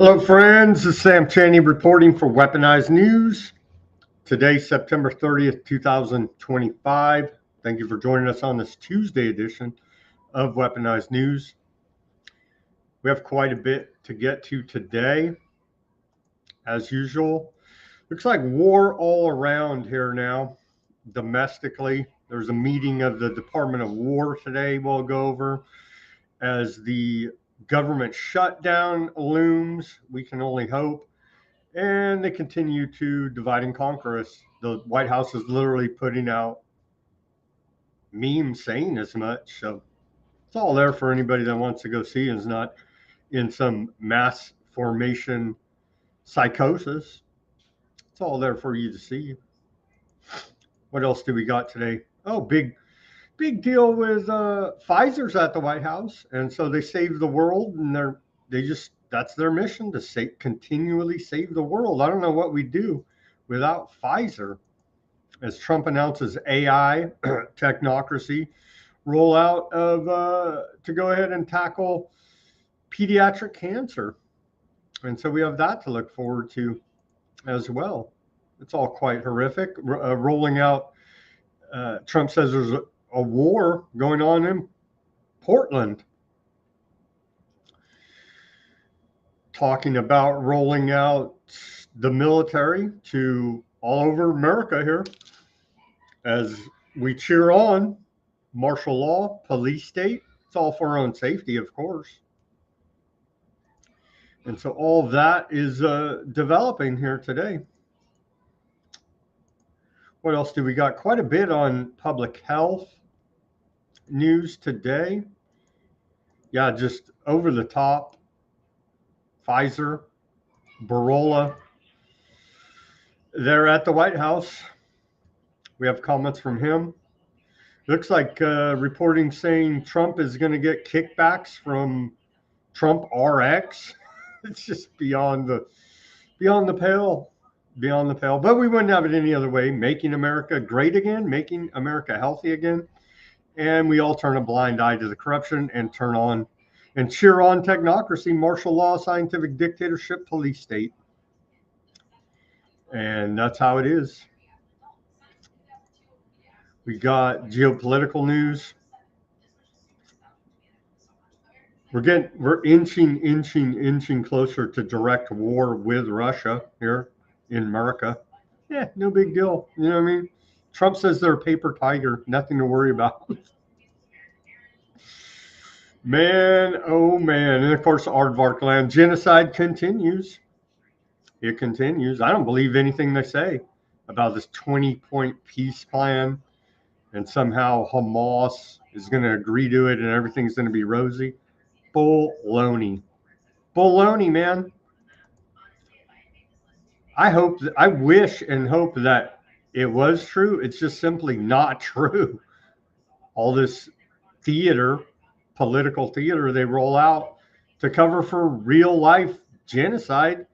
Hello, friends. This is Sam Chaney reporting for Weaponized News. Today, September 30th, 2025. Thank you for joining us on this Tuesday edition of Weaponized News. We have quite a bit to get to today. As usual, looks like war all around here now, domestically. There's a meeting of the Department of War today we'll go over as the government shutdown looms. We can only hope. And they continue to divide and conquer us. The White House is literally putting out memes saying as much. So it's all there for anybody that wants to go see and is not in some mass formation psychosis. It's all there for you to see. What else do we got today? Oh, big deal with Pfizer's at the White House, and so they saved the world, and that's their mission, to continually save the world. I don't know what we do without Pfizer. As Trump announces AI technocracy rollout to go ahead and tackle pediatric cancer, and so we have that to look forward to as well. It's all quite horrific. Rolling out, Trump says there's a war going on in Portland. Talking about rolling out the military to all over America here as we cheer on martial law, police state. It's all for our own safety, of course. And so all of that is developing here today. What else do we got? Quite a bit on public health news today. Yeah, just over the top. Pfizer, Barola. They're at the White House. We have comments from him. Looks like reporting saying Trump is going to get kickbacks from Trump RX. It's just beyond the pale. Beyond the pale. But we wouldn't have it any other way. Making America great again, making America healthy again. And we all turn a blind eye to the corruption and turn on and cheer on technocracy, martial law, scientific dictatorship, police state. And that's how it is. We got geopolitical news. We're inching closer to direct war with Russia here in America. Yeah, no big deal. You know what I mean? Trump says they're a paper tiger, nothing to worry about. Man, oh man. And of course, Aardvark land. Genocide continues. It continues. I don't believe anything they say about this 20-point peace plan, and somehow Hamas is going to agree to it and everything's going to be rosy. Baloney. Baloney, man. I wish and hope that it was true. It's just simply not true. All this theater, political theater they roll out to cover for real life genocide,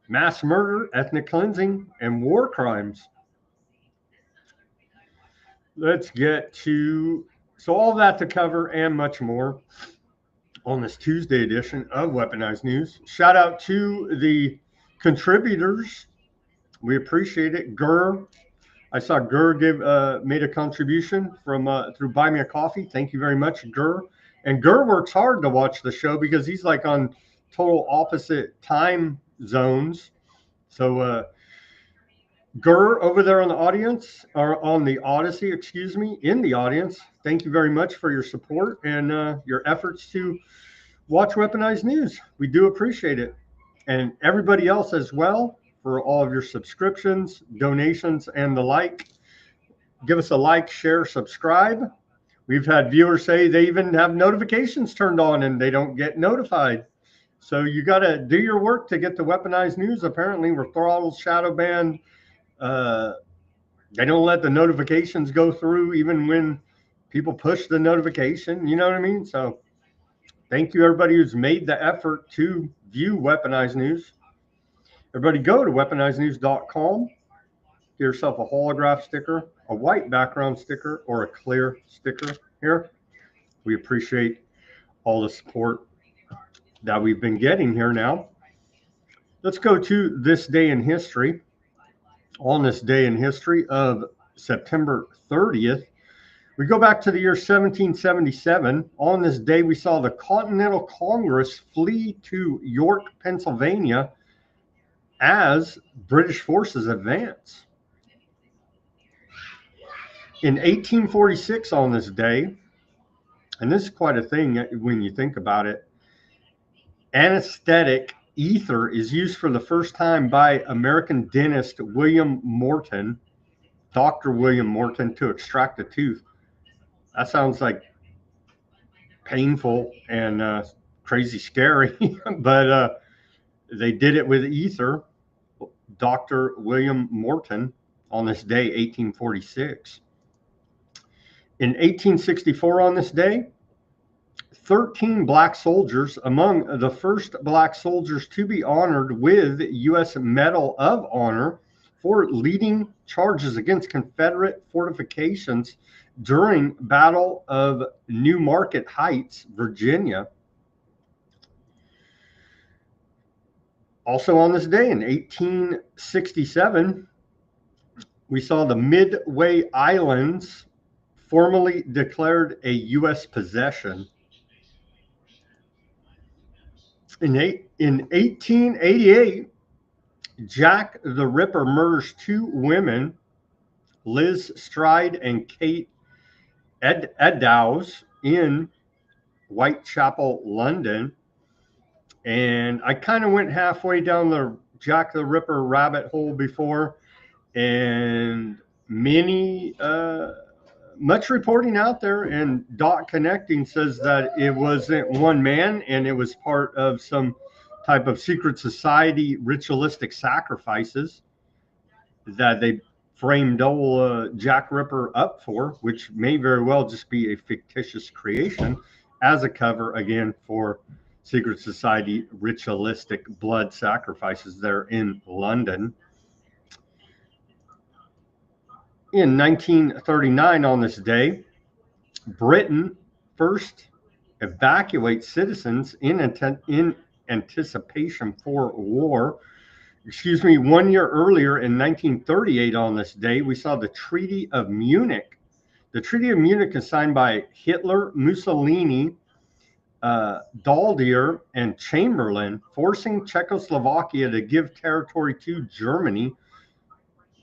mass murder, ethnic cleansing, and war crimes. Let's get to, so all that to cover and much more on this Tuesday edition of Weaponized News. Shout out to the contributors. We appreciate it. Gurr, I saw Gurr made a contribution from through Buy Me a Coffee. Thank you very much, Gurr. And Gurr works hard to watch the show because he's like on total opposite time zones. So Gurr over there on the audience, or on the Odysee, excuse me, in the audience, thank you very much for your support and your efforts to watch Weaponized News. We do appreciate it. And everybody else as well, for all of your subscriptions, donations, and the like. Give us a like, share, subscribe. We've had viewers say they even have notifications turned on and they don't get notified. So you got to do your work to get the Weaponized News. Apparently, we're throttled, shadow banned. They don't let the notifications go through even when people push the notification. You know what I mean? So thank you, everybody who's made the effort to view Weaponized News. Everybody go to weaponizednews.com. Get yourself a holograph sticker, a white background sticker, or a clear sticker here. We appreciate all the support that we've been getting here now. Let's go to this day in history. On this day in history of September 30th, we go back to the year 1777. On this day, we saw the Continental Congress flee to York, Pennsylvania as British forces advance. In 1846, on this day, and this is quite a thing when you think about it, anesthetic ether is used for the first time by American dentist William Morton, Dr. William Morton, to extract a tooth. That sounds like painful and crazy scary, but they did it with ether. Dr. William Morton on this day, 1846. In 1864, on this day, 13 black soldiers, among the first black soldiers to be honored with U.S. Medal of Honor for leading charges against Confederate fortifications during Battle of New Market Heights, Virginia. Also on this day in 1867, we saw the Midway Islands formally declared a U.S. possession. In 1888, Jack the Ripper murders two women, Liz Stride and Kate Eddowes, in Whitechapel, London. And I kind of went halfway down the Jack the Ripper rabbit hole before, and much reporting out there, and Dot Connecting says that it wasn't one man and it was part of some type of secret society ritualistic sacrifices that they framed old Jack Ripper up for, which may very well just be a fictitious creation as a cover, again, for secret society ritualistic blood sacrifices there in London. In 1939, on this day, Britain first evacuates citizens in anticipation for war. 1 year earlier, in 1938, on this day, we saw the Treaty of Munich. The Treaty of Munich is signed by Hitler, Mussolini, Daladier, and Chamberlain, forcing Czechoslovakia to give territory to Germany.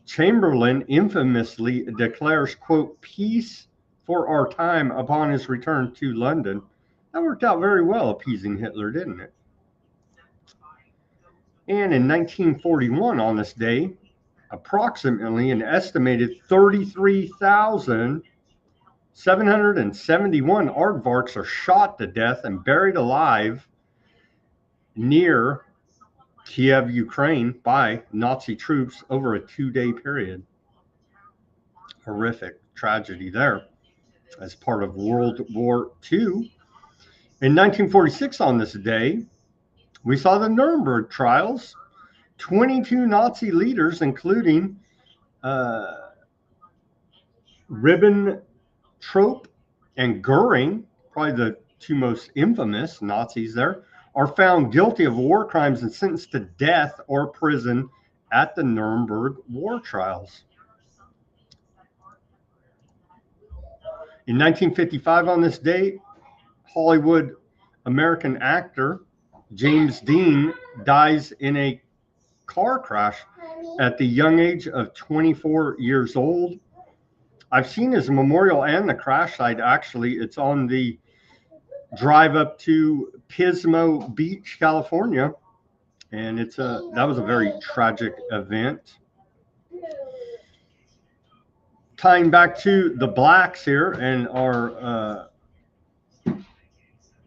Chamberlain infamously declares, quote, "peace for our time," upon his return to London. That worked out very well, appeasing Hitler, didn't it? And in 1941, on this day, approximately an estimated 33,771 aardvarks are shot to death and buried alive near Kiev, Ukraine, by Nazi troops over a 2-day period. Horrific tragedy there as part of World War II. In 1946, on this day, we saw the Nuremberg trials. 22 Nazi leaders, including Ribbentrop and Goering, probably the two most infamous Nazis there, are found guilty of war crimes and sentenced to death or prison at the Nuremberg war trials. In 1955, on this day, Hollywood American actor James Dean dies in a car crash at the young age of 24 years old. I've seen his memorial and the crash site. Actually, it's on the drive up to Pismo Beach, California, and that was a very tragic event. Tying back to the blacks here and our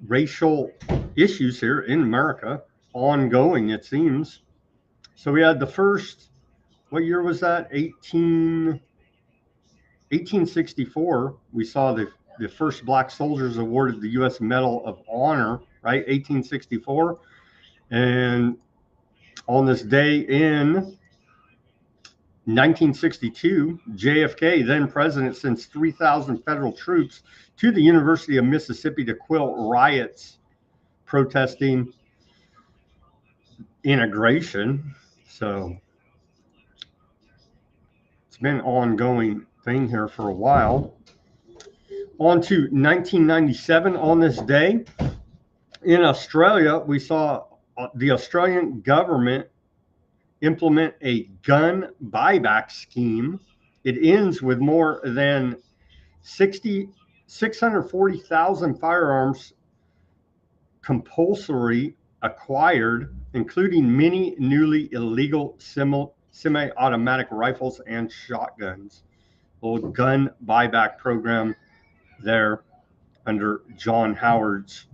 racial issues here in America, ongoing, it seems. So we had the first, what year was that? 1864. We saw the first black soldiers awarded the U.S. Medal of Honor, right? 1864. And on this day in 1962, JFK, then president, sends 3,000 federal troops to the University of Mississippi to quell riots protesting integration. So it's been an ongoing thing here for a while. On to 1997 on this day. In Australia, we saw the Australian government implement a gun buyback scheme. It ends with more than 640,000 firearms compulsory acquired, including many newly illegal semi-automatic rifles and shotguns. Little gun buyback program there under John Howard's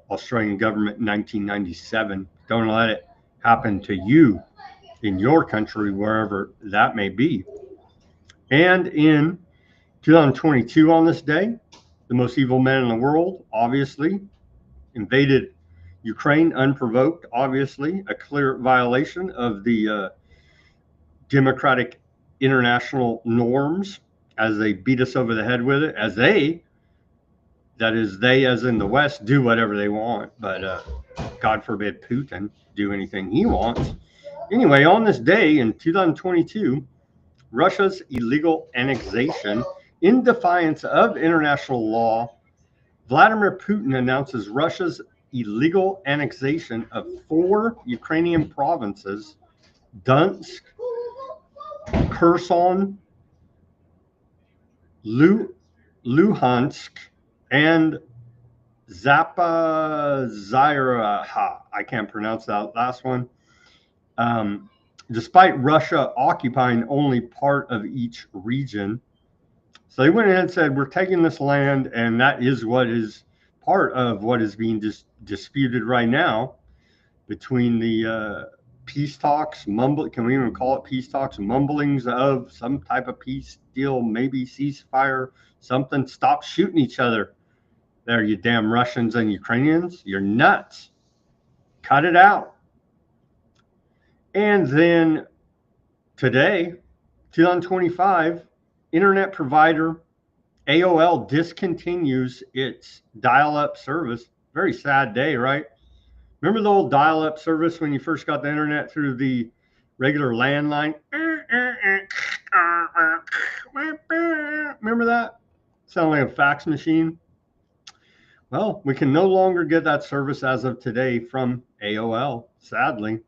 Australian government in 1997. Don't let it happen to you in your country, wherever that may be. And in 2022 on this day, the most evil men in the world, obviously, invaded Ukraine unprovoked, obviously, a clear violation of the democratic international norms as they beat us over the head with it, as they, that is they as in the West, do whatever they want, but God forbid Putin do anything he wants. Anyway, on this day in 2022, Russia's illegal annexation, in defiance of international law, Vladimir Putin announces Russia's illegal annexation of 4 Ukrainian provinces, Donetsk, Kherson, Luhansk, and Zaporizhzhia. I can't pronounce that last one. Despite Russia occupying only part of each region. So they went ahead and said, we're taking this land, and that is what is part of what is being disputed right now between the peace talks, can we even call it peace talks, mumblings of some type of peace deal, maybe ceasefire, something. Stop shooting each other there, you damn Russians and Ukrainians. You're nuts. Cut it out. And then today, 2025, internet provider AOL discontinues its dial-up service. Very sad day, right? Remember the old dial-up service when you first got the internet through the regular landline? Remember that? Sounded like a fax machine. Well, we can no longer get that service as of today from AOL, sadly.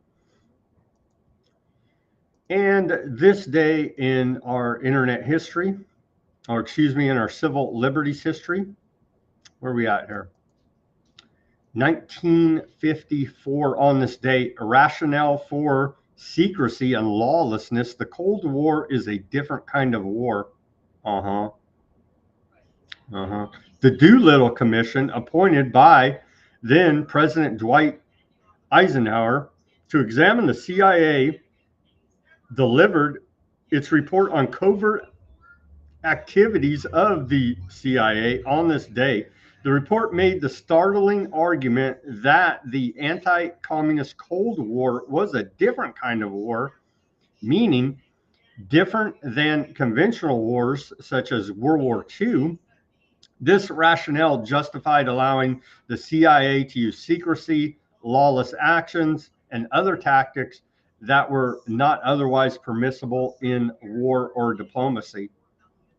And this day in our internet history, or excuse me, in our civil liberties history, where are we at here? 1954 on this day, a rationale for secrecy and lawlessness. The Cold War is a different kind of war. The Doolittle Commission, appointed by then President Dwight Eisenhower to examine the CIA, delivered its report on covert activities of the CIA on this day. The report made the startling argument that the anti-communist Cold War was a different kind of war, meaning different than conventional wars such as World War II. This rationale justified allowing the CIA to use secrecy, lawless actions, and other tactics that were not otherwise permissible in war or diplomacy.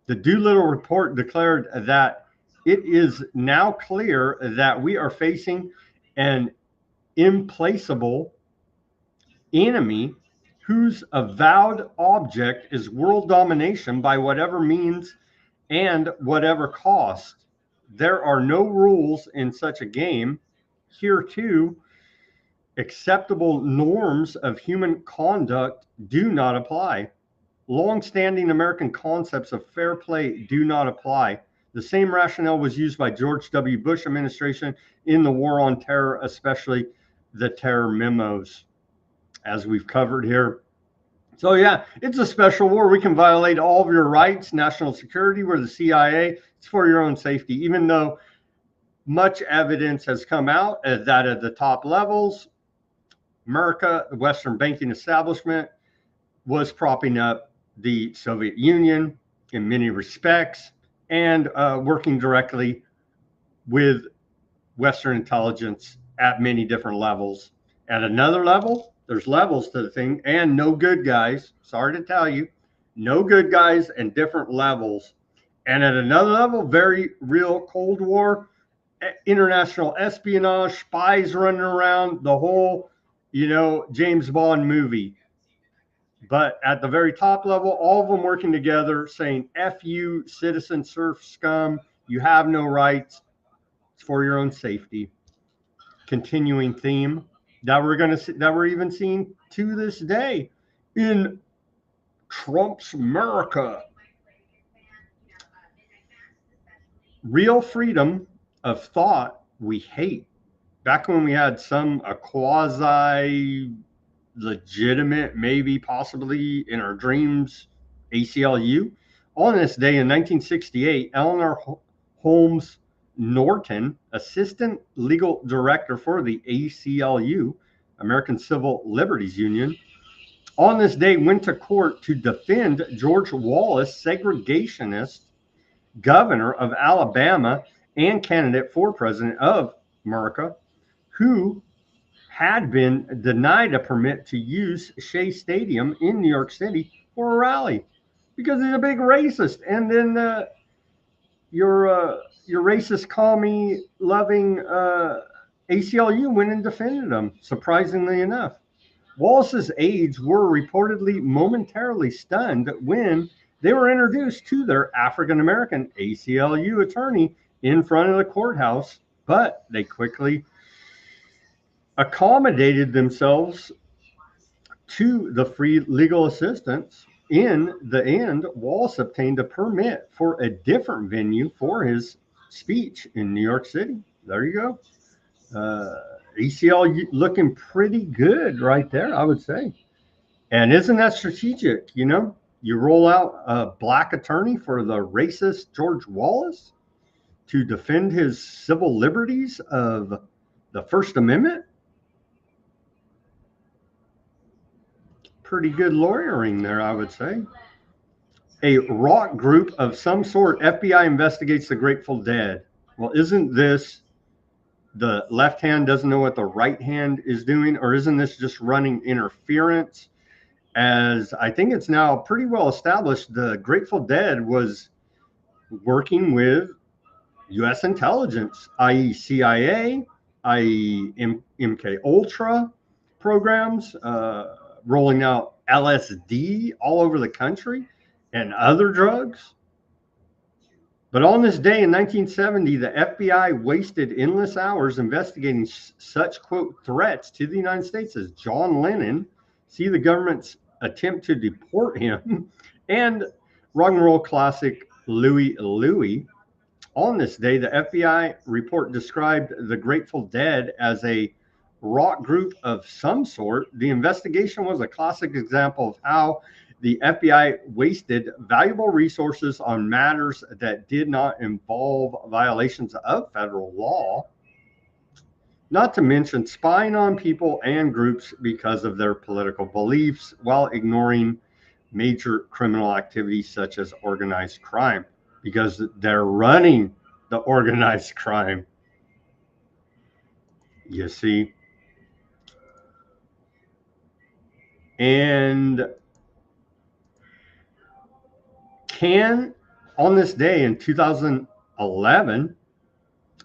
The Doolittle report declared that it is now clear that we are facing an implacable enemy whose avowed object is world domination by whatever means and whatever cost. There are no rules in such a game. Here too, acceptable norms of human conduct do not apply. Long-standing American concepts of fair play do not apply. The same rationale was used by George W. Bush administration in the war on terror, especially the terror memos, as we've covered here. So yeah, it's a special war. We can violate all of your rights, national security. We're the CIA. It's for your own safety, even though much evidence has come out that at the top levels, America, the Western banking establishment, was propping up the Soviet Union in many respects and working directly with Western intelligence at many different levels. At another level, There's levels to the thing, and no good guys. Sorry to tell you, no good guys and different levels. And at another level, very real Cold War, international espionage, spies running around, the whole, James Bond movie. But at the very top level, all of them working together saying, F you, citizen surf scum, you have no rights. It's for your own safety. Continuing theme that we're even seeing to this day in Trump's America. Real freedom of thought we hate. Back when we had a quasi legitimate, maybe possibly in our dreams, ACLU. On this day in 1968, Eleanor Holmes Norton, assistant legal director for the ACLU, American Civil Liberties Union, on this day went to court to defend George Wallace, segregationist governor of Alabama and candidate for president of America, who had been denied a permit to use Shea Stadium in New York City for a rally because he's a big racist. And then your racist, commie loving ACLU went and defended him, surprisingly enough. Wallace's aides were reportedly momentarily stunned when they were introduced to their African-American ACLU attorney in front of the courthouse, but they quickly accommodated themselves to the free legal assistance. In the end, Wallace obtained a permit for a different venue for his speech in New York City. There you go. ACLU looking pretty good right there, I would say. And isn't that strategic? You roll out a black attorney for the racist George Wallace to defend his civil liberties of the First Amendment. Pretty good lawyering there, I would say. A rock group of some sort, FBI investigates the Grateful Dead. Well, isn't this the left hand doesn't know what the right hand is doing, or isn't this just running interference? As I think it's now pretty well established, the Grateful Dead was working with U.S. intelligence, i.e. CIA, i.e. MK Ultra programs, rolling out LSD all over the country and other drugs. But on this day in 1970, the FBI wasted endless hours investigating such, quote, threats to the United States as John Lennon, see the government's attempt to deport him, and rock and roll classic Louie Louie. On this day, the FBI report described the Grateful Dead as a rock group of some sort. The investigation was a classic example of how the FBI wasted valuable resources on matters that did not involve violations of federal law, not to mention spying on people and groups because of their political beliefs while ignoring major criminal activities such as organized crime, because they're running the organized crime. You see? And on this day in 2011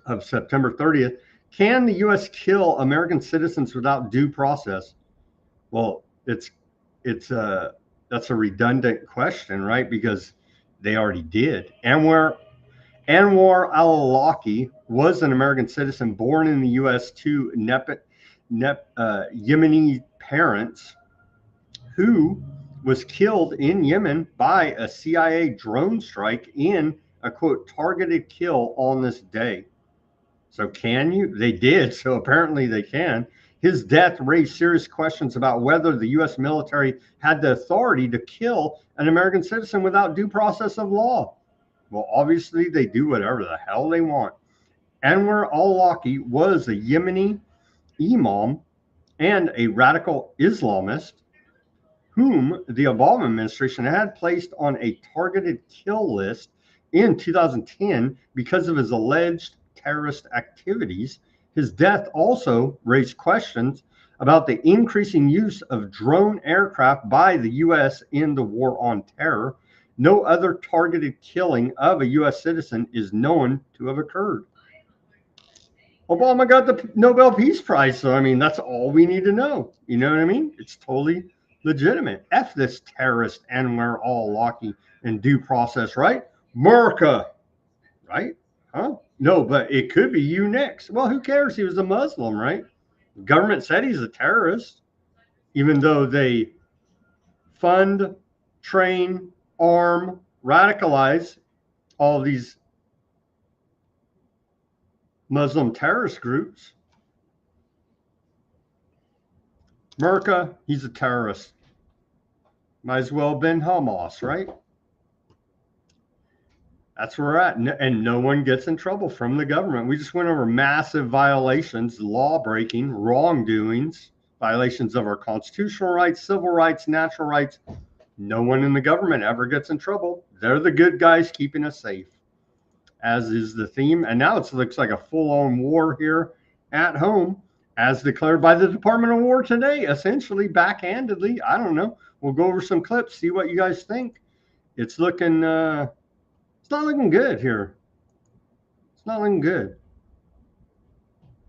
of September 30th, can the U.S. kill American citizens without due process? Well, that's a redundant question, right? Because they already did. Anwar al-Awlaki was an American citizen born in the U.S. to Yemeni parents, who was killed in Yemen by a CIA drone strike in a, quote, targeted kill on this day. So can you? They did. So apparently they can. His death raised serious questions about whether the U.S. military had the authority to kill an American citizen without due process of law. Well, obviously they do whatever the hell they want. Anwar al-Awlaki was a Yemeni imam and a radical Islamist whom the Obama administration had placed on a targeted kill list in 2010 because of his alleged terrorist activities. His death also raised questions about the increasing use of drone aircraft by the U.S. in the war on terror. No other targeted killing of a U.S. citizen is known to have occurred. Obama got the Nobel Peace Prize, so I mean, that's all we need to know. You know what I mean? It's totally legitimate. F this terrorist Anwar al-Awlaki and due process, right? America, right? Huh? No, but it could be you next. Well, who cares? He was a Muslim, right? The government said he's a terrorist, even though they fund, train, arm, radicalize all these Muslim terrorist groups. America, he's a terrorist. Might as well have been Hamas, right? That's where we're at. And no one gets in trouble from the government. We just went over massive violations, law breaking, wrongdoings, violations of our constitutional rights, civil rights, natural rights. No one in the government ever gets in trouble. They're the good guys keeping us safe, as is the theme. And now it looks like a full-on war here at home, as declared by the Department of War today, essentially backhandedly. I don't know. We'll go over some clips, see what you guys think. It's looking, it's not looking good here. It's not looking good.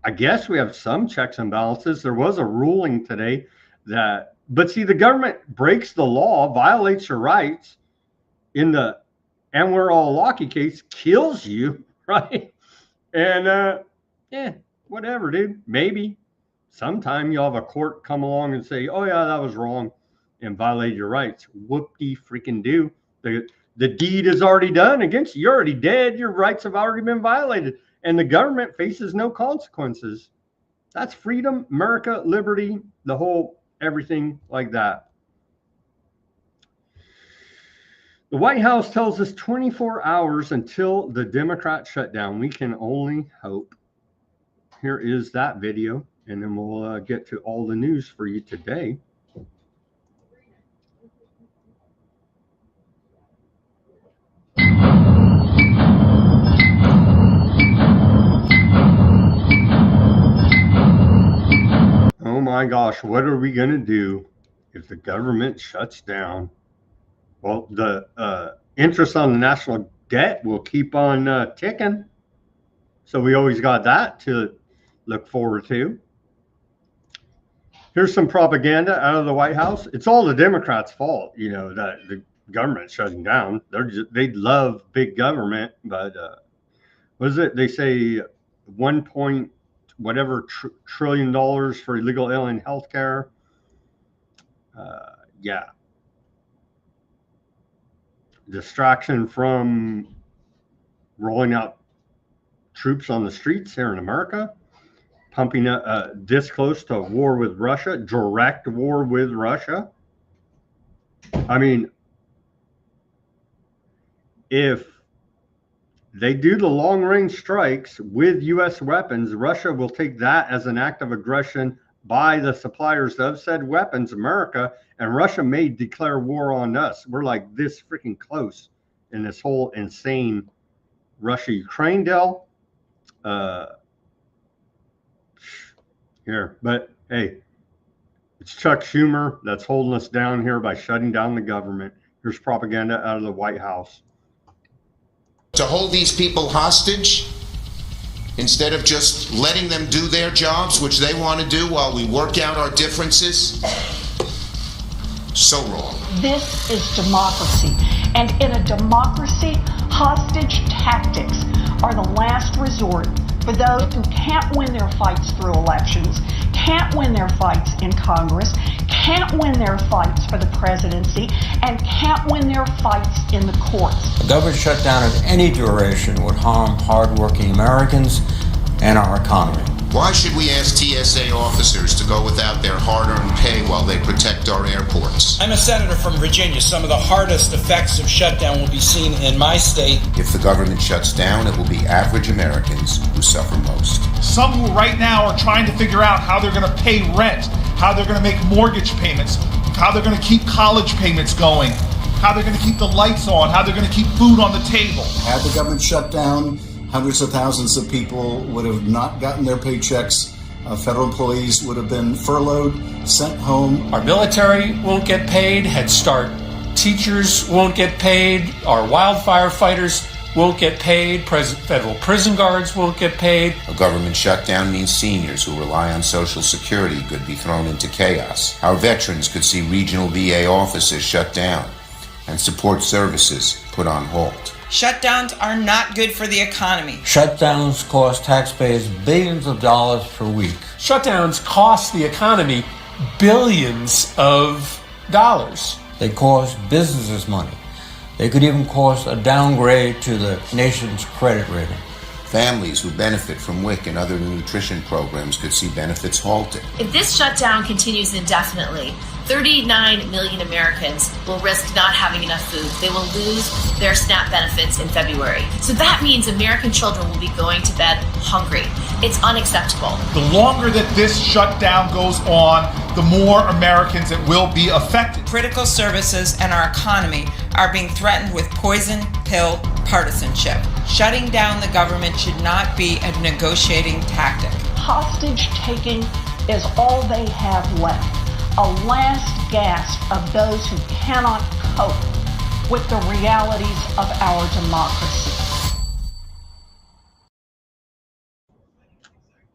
I guess we have some checks and balances. There was a ruling today that, but see, the government breaks the law, violates your rights in the Anwar al-Awlaki case, kills you, right? And yeah, whatever, dude. Maybe sometime you'll have a court come along and say, oh yeah, that was wrong and violated your rights. Whoop-de-freaking do. The deed is already done against you. You're already dead. Your rights have already been violated. And the government faces no consequences. That's freedom, America, liberty, the whole everything like that. The White House tells us 24 hours until the Democrat shutdown. We can only hope. Here is that video, and then we'll get to all the news for you today. Oh my gosh, what are we going to do if the government shuts down? Well, the interest on the national debt will keep on ticking. So we always got that to look forward to. Here's some propaganda out of the White House. It's all the Democrats' fault, you know, that the government's shutting down. They love big government, but what is it? They say $1 trillion for illegal alien health care. Yeah. Distraction from rolling out troops on the streets here in America. Pumping this close to war with Russia, direct war with Russia. I mean, if they do the long-range strikes with U.S. weapons, Russia will take that as an act of aggression by the suppliers of said weapons, America, and Russia may declare war on us. We're like this freaking close in this whole insane Russia-Ukraine deal. Here, but hey, it's Chuck Schumer that's holding us down here by shutting down the government. Here's propaganda out of the White House. To hold these people hostage instead of just letting them do their jobs, which they want to do while we work out our differences. So wrong. This is democracy. And in a democracy, hostage tactics are the last resort for those who can't win their fights through elections, can't win their fights in Congress, can't win their fights for the presidency, and can't win their fights in the courts. A government shutdown of any duration would harm hardworking Americans and our economy. Why should we ask TSA officers to go without their hard-earned pay while they protect our airports? I'm a senator from Virginia. Some of the hardest effects of shutdown will be seen in my state. If the government shuts down, it will be average Americans who suffer most. Some who right now are trying to figure out how they're going to pay rent, how they're going to make mortgage payments, how they're going to keep college payments going, how they're going to keep the lights on, how they're going to keep food on the table. Had the government shut down, hundreds of thousands of people would have not gotten their paychecks Federal employees would have been furloughed, sent home. Our military won't get paid. Head Start teachers won't get paid. Our wildfire fighters won't get paid. Federal prison guards won't get paid. A government shutdown means seniors who rely on Social Security could be thrown into chaos. Our veterans could see regional VA offices shut down and support services put on hold. Shutdowns are not good for the economy. Shutdowns cost taxpayers billions of dollars per week. Shutdowns cost the economy billions of dollars. They cost businesses money. They could even cost a downgrade to the nation's credit rating. Families who benefit from WIC and other nutrition programs could see benefits halted. If this shutdown continues indefinitely, 39 million Americans will risk not having enough food. They will lose their SNAP benefits in February. So that means American children will be going to bed hungry. It's unacceptable. The longer that this shutdown goes on, the more Americans that will be affected. Critical services and our economy are being threatened with poison pill partisanship. Shutting down the government should not be a negotiating tactic. Hostage taking is all they have left. A last gasp of those who cannot cope with the realities of our democracy.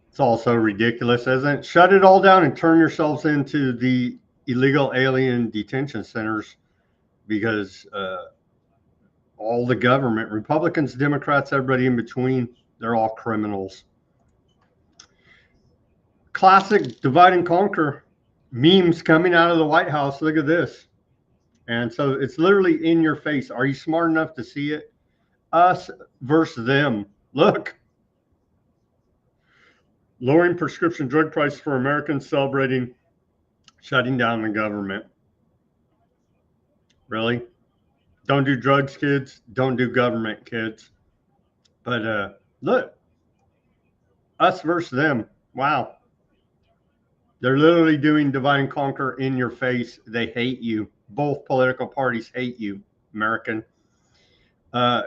It's also ridiculous, isn't it? Shut it all down and turn yourselves into the illegal alien detention centers, because all the government, Republicans, Democrats, everybody in between, they're all criminals. Classic divide and conquer memes coming out of the White House. Look at this. And so it's literally in your face. Are you smart enough to see it? Us versus them. Look. Lowering prescription drug prices for Americans, celebrating shutting down the government. Really? Don't do drugs, kids. Don't do government, kids. But look. Us versus them. Wow. They're literally doing divide and conquer in your face. They hate you. Both political parties hate you, American.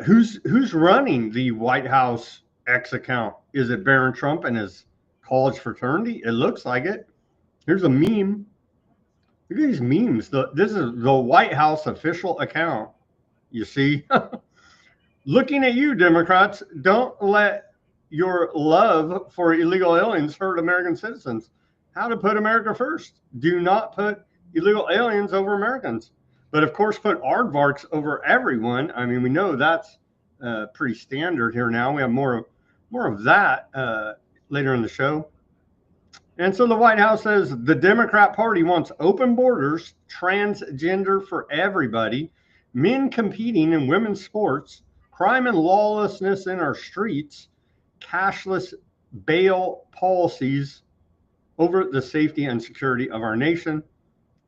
Who's running the White House X account? Is it Barron Trump and his college fraternity? It looks like it. Here's a meme. Look at these memes. This is the White House official account. You see? Looking at you, Democrats. Don't let your love for illegal aliens hurt American citizens. How to put America first. Do not put illegal aliens over Americans. But of course, put aardvarks over everyone. I mean, we know that's pretty standard here now. We have more of that later in the show. And so the White House says the Democrat Party wants open borders, transgender for everybody, men competing in women's sports, crime and lawlessness in our streets, cashless bail policies over the safety and security of our nation.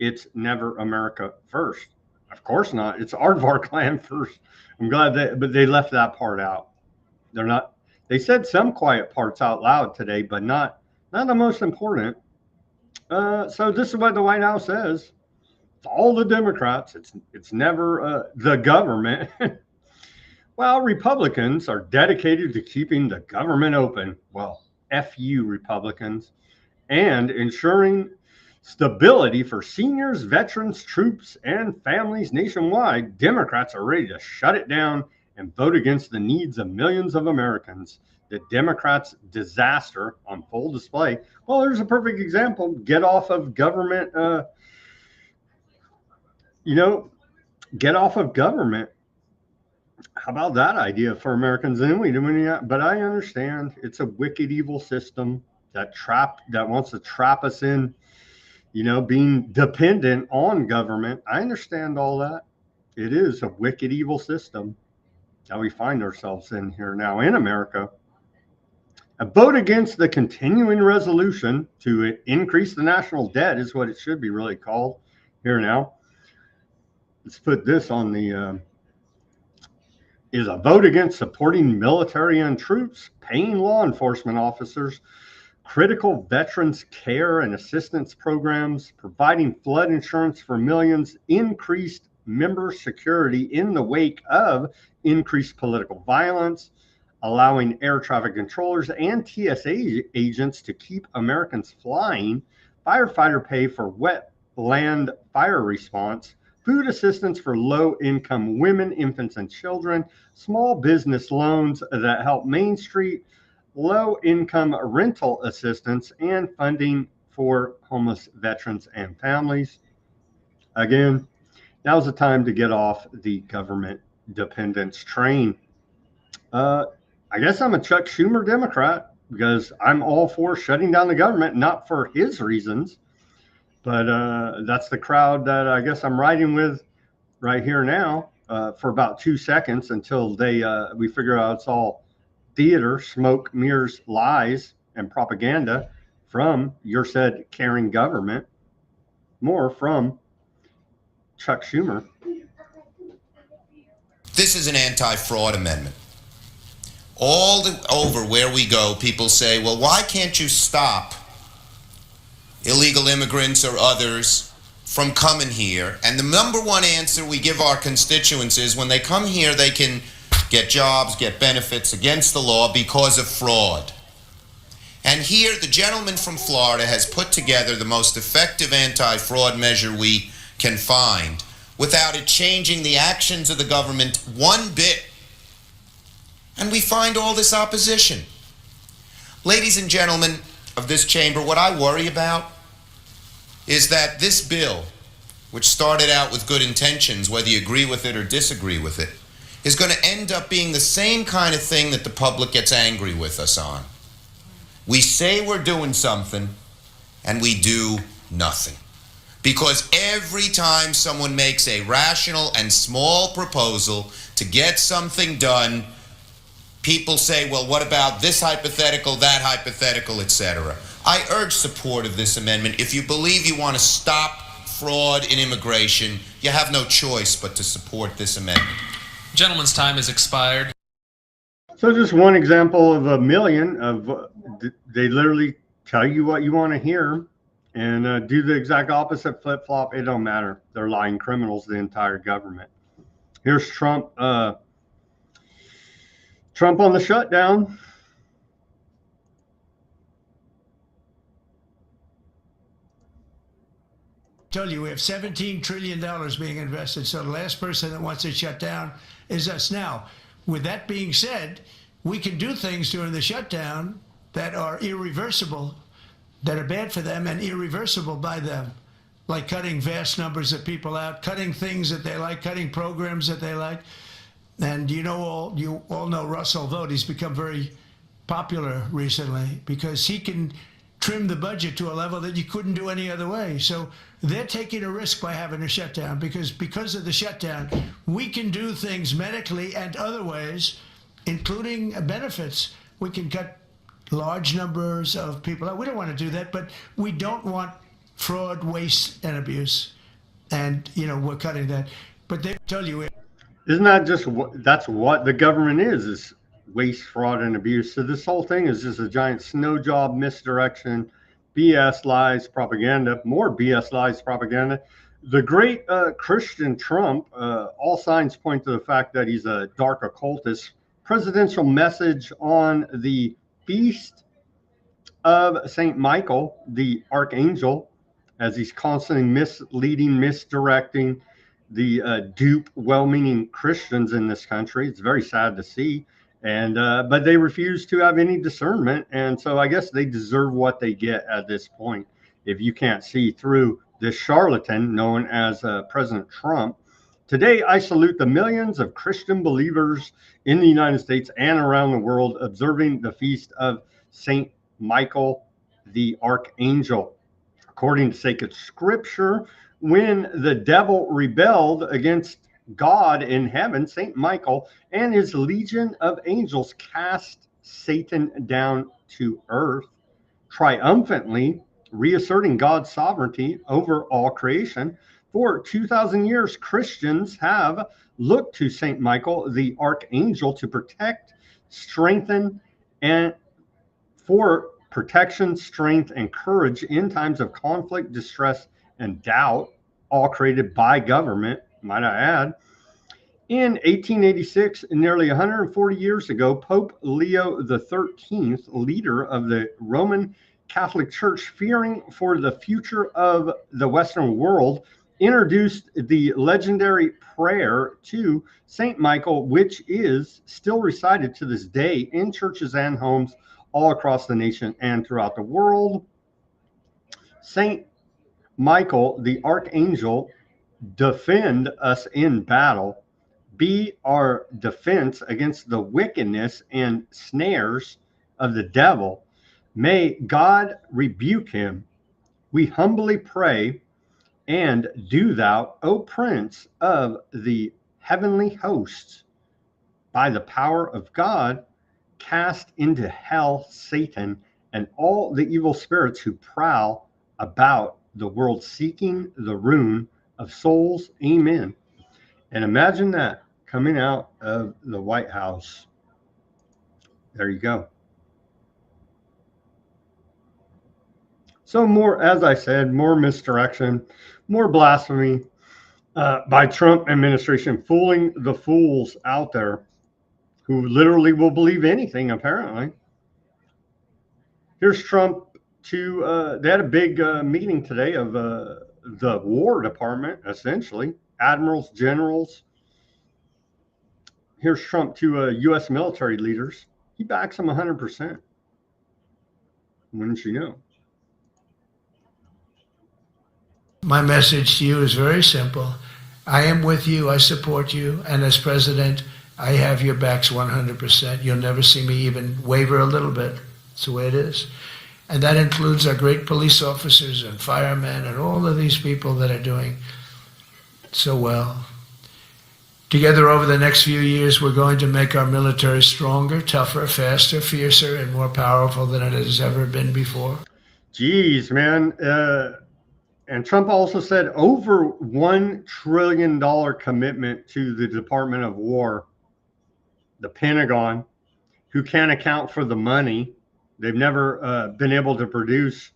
It's never America first. Of course not. It's aardvark land first. I'm glad but they left that part out. They said some quiet parts out loud today, but not the most important. So this is what the White House says. It's all the Democrats. It's never the government. Well, Republicans are dedicated to keeping the government open. Well, F you, Republicans. And ensuring stability for seniors, veterans, troops, and families nationwide. Democrats are ready to shut it down and vote against the needs of millions of Americans. The Democrats' disaster on full display. Well, there's a perfect example. Get off of government, get off of government. How about that idea for Americans anyway? But I understand it's a wicked, evil system that wants to trap us in, being dependent on government. I understand all that. It is a wicked, evil system that we find ourselves in here now in America. A vote against the continuing resolution to increase the national debt is what it should be really called here now. Let's put this on the is a vote against supporting military and troops, paying law enforcement officers, critical veterans care and assistance programs, providing flood insurance for millions, increased member security in the wake of increased political violence, allowing air traffic controllers and TSA agents to keep Americans flying, firefighter pay for wetland fire response, food assistance for low-income women, infants, and children, small business loans that help Main Street, low-income rental assistance, and funding for homeless veterans and families. Again, now's the time to get off the government dependence train. I guess I'm a Chuck Schumer Democrat because I'm all for shutting down the government, not for his reasons. But that's the crowd that I guess I'm riding with right here now for about 2 seconds until we figure out it's all theater, smoke, mirrors, lies, and propaganda from your said caring government. More from Chuck Schumer. This is an anti-fraud amendment. Over where we go, people say, well, why can't you stop illegal immigrants or others from coming here? And the number one answer we give our constituents is when they come here, they can get jobs, get benefits against the law because of fraud. And here, the gentleman from Florida has put together the most effective anti-fraud measure we can find without it changing the actions of the government one bit. And we find all this opposition. Ladies and gentlemen of this chamber, what I worry about is that this bill, which started out with good intentions, whether you agree with it or disagree with it, is going to end up being the same kind of thing that the public gets angry with us on. We say we're doing something, and we do nothing. Because every time someone makes a rational and small proposal to get something done, people say, well, what about this hypothetical, that hypothetical, etc. I urge support of this amendment. If you believe you want to stop fraud in immigration, you have no choice but to support this amendment. Gentleman's time has expired. So just one example of a million of they literally tell you what you want to hear and do the exact opposite, flip-flop. It don't matter. They're lying criminals, the entire government. Here's Trump. Trump on the shutdown. Tell you we have $17 trillion being invested. So the last person that wants it shut down is us. Now, with that being said, we can do things during the shutdown that are irreversible, that are bad for them and irreversible by them, like cutting vast numbers of people out, cutting things that they like, cutting programs that they like. And you all know Russell Vought. He's become very popular recently because he can trim the budget to a level that you couldn't do any other way. So they're taking a risk by having a shutdown because of the shutdown, we can do things medically and other ways, including benefits. We can cut large numbers of people out. We don't want to do that, but we don't want fraud, waste, and abuse. And, we're cutting that. But they tell you... Isn't that just that's what the government is waste, fraud, and abuse? So this whole thing is just a giant snow job, misdirection, BS, lies, propaganda, more BS, lies, propaganda. The great Christian Trump, all signs point to the fact that he's a dark occultist. Presidential message on the feast of St. Michael, the archangel, as he's constantly misleading, misdirecting the dupe, well-meaning Christians in this country. It's very sad to see. And but they refuse to have any discernment. And so I guess they deserve what they get at this point. If you can't see through this charlatan known as President Trump. Today, I salute the millions of Christian believers in the United States and around the world observing the feast of St. Michael, the Archangel. According to sacred scripture, when the devil rebelled against God in heaven, St. Michael and his legion of angels cast Satan down to earth, triumphantly reasserting God's sovereignty over all creation. For 2,000 years, Christians have looked to St. Michael, the archangel, to protect, strengthen, and for protection, strength, and courage in times of conflict, distress, and doubt, all created by government, might I add. In 1886, nearly 140 years ago, Pope Leo XIII, leader of the Roman Catholic Church, fearing for the future of the Western world, introduced the legendary prayer to St. Michael, which is still recited to this day in churches and homes all across the nation and throughout the world. St. Michael, the archangel, defend us in battle. Be our defense against the wickedness and snares of the devil. May God rebuke him. We humbly pray, and do thou, O Prince of the heavenly hosts, by the power of God, cast into hell Satan and all the evil spirits who prowl about the world seeking the ruin of souls. Amen. And imagine that coming out of the White House. There you go. So more, as I said, more misdirection, more blasphemy by Trump administration, fooling the fools out there who literally will believe anything, apparently. Here's Trump they had a big meeting today of the War Department, essentially, admirals, generals. Here's Trump to U.S. military leaders. He backs them 100%. Wouldn't you know? My message to you is very simple. I am with you. I support you. And as president, I have your backs 100%. You'll never see me even waver a little bit. It's the way it is. And that includes our great police officers and firemen and all of these people that are doing so well. Together over the next few years, we're going to make our military stronger, tougher, faster, fiercer, and more powerful than it has ever been before. Geez, man. And Trump also said over $1 trillion commitment to the Department of War, the Pentagon, who can't account for the money. They've never been able to produce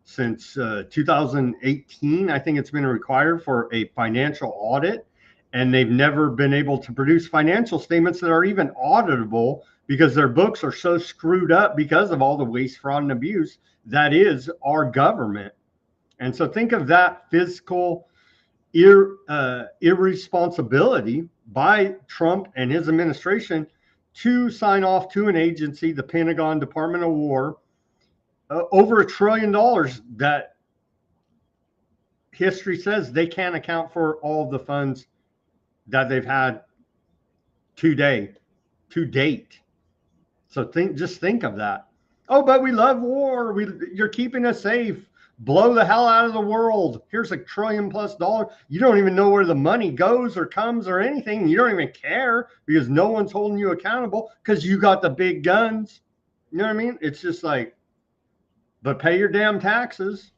since 2018. I think it's been required for a financial audit. And they've never been able to produce financial statements that are even auditable because their books are so screwed up because of all the waste, fraud, and abuse that is our government. And so think of that fiscal irresponsibility by Trump and his administration to sign off to an agency, the Pentagon, Department of War, over $1 trillion that history says they can't account for all of the funds that they've had to date. So just think of that. Oh, but we love war. You're keeping us safe. Blow the hell out of the world. Here's $1 trillion+ dollars. You don't even know where the money goes or comes or anything. You don't even care because no one's holding you accountable because you got the big guns. You know what I mean? It's just like, but pay your damn taxes.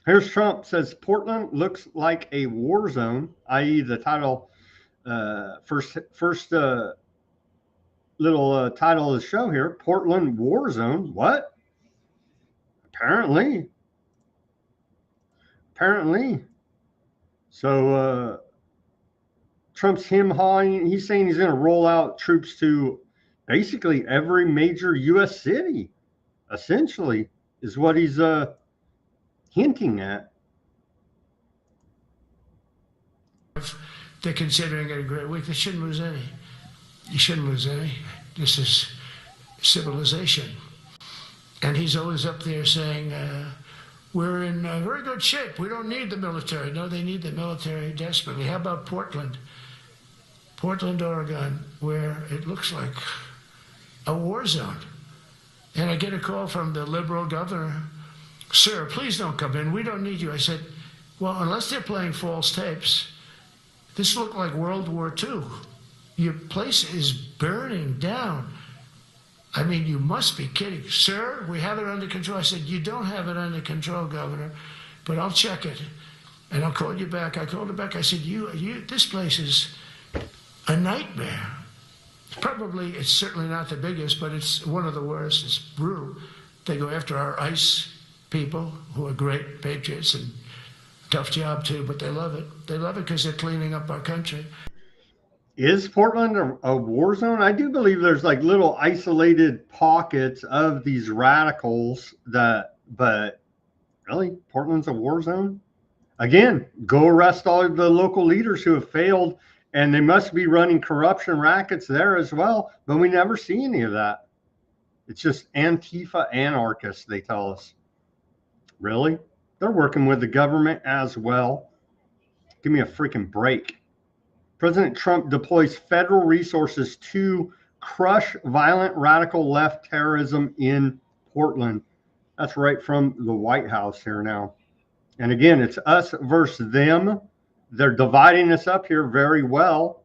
Here's Trump says Portland looks like a war zone, i.e. the title, first little title of the show here, Portland war zone. What? Apparently. So Trump's him-hawing. He's saying he's going to roll out troops to basically every major U.S. city, essentially, is what he's hinting at. They're considering it a great week. They shouldn't lose any. You shouldn't lose any. This is civilization. And he's always up there saying, we're in very good shape. We don't need the military. No, they need the military desperately. How about Portland? Portland, Oregon, where it looks like a war zone. And I get a call from the liberal governor. Sir, please don't come in. We don't need you. I said, well, unless they're playing false tapes, this looked like World War II. Your place is burning down. I mean, you must be kidding. Sir, we have it under control. I said, you don't have it under control, Governor, but I'll check it, and I'll call you back. I called her back. I said, this place is a nightmare. It's certainly not the biggest, but it's one of the worst. It's brutal. They go after our ICE people who are great patriots and tough job too, but they love it. They love it because they're cleaning up our country. Is Portland a war zone? I do believe there's like little isolated pockets of these radicals but really, Portland's a war zone? Again, go arrest all of the local leaders who have failed, and they must be running corruption rackets there as well, but we never see any of that. It's just Antifa anarchists, they tell us. Really? They're working with the government as well. Give me a freaking break. President Trump deploys federal resources to crush violent radical left terrorism in Portland. That's right from the White House here now. And again, it's us versus them. They're dividing us up here very well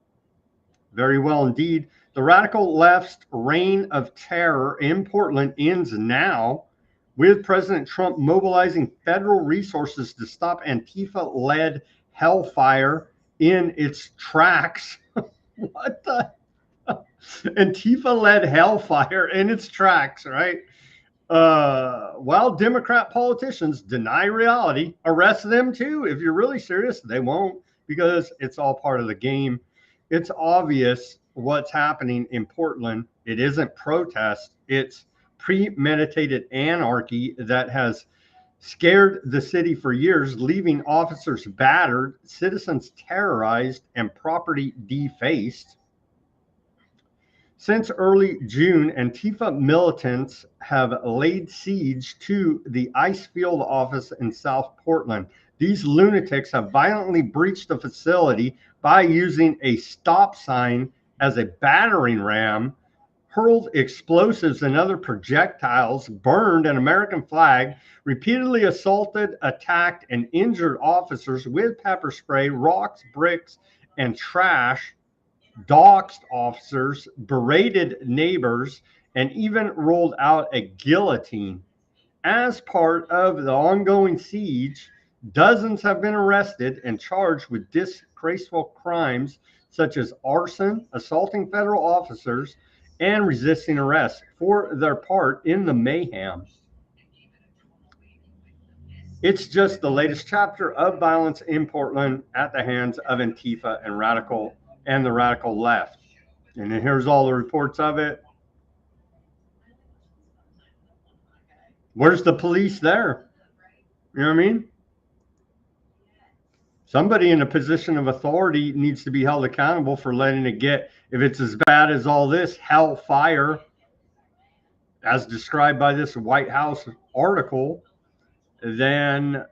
indeed. The radical left's reign of terror in Portland ends now, with President Trump mobilizing federal resources to stop Antifa-led hellfire in its tracks. What the? Antifa-led hellfire in its tracks, right? While Democrat politicians deny reality, arrest them too. If you're really serious, they won't, because it's all part of the game. It's obvious what's happening in Portland. It isn't protest. It's premeditated anarchy that has scared the city for years, leaving officers battered, citizens terrorized, and property defaced. Since early June, Antifa militants have laid siege to the ice field office in South Portland. These lunatics have violently breached the facility by using a stop sign as a battering ram, hurled explosives and other projectiles, burned an American flag, repeatedly assaulted, attacked, and injured officers with pepper spray, rocks, bricks, and trash, doxed officers, berated neighbors, and even rolled out a guillotine. As part of the ongoing siege, dozens have been arrested and charged with disgraceful crimes such as arson, assaulting federal officers, and resisting arrest for their part in the mayhem. It's just the latest chapter of violence in Portland at the hands of Antifa and the radical left. And then here's all the reports of it. Where's the police there? You know what I mean? Somebody in a position of authority needs to be held accountable for letting it get, if it's as bad as all this hellfire, as described by this White House article, then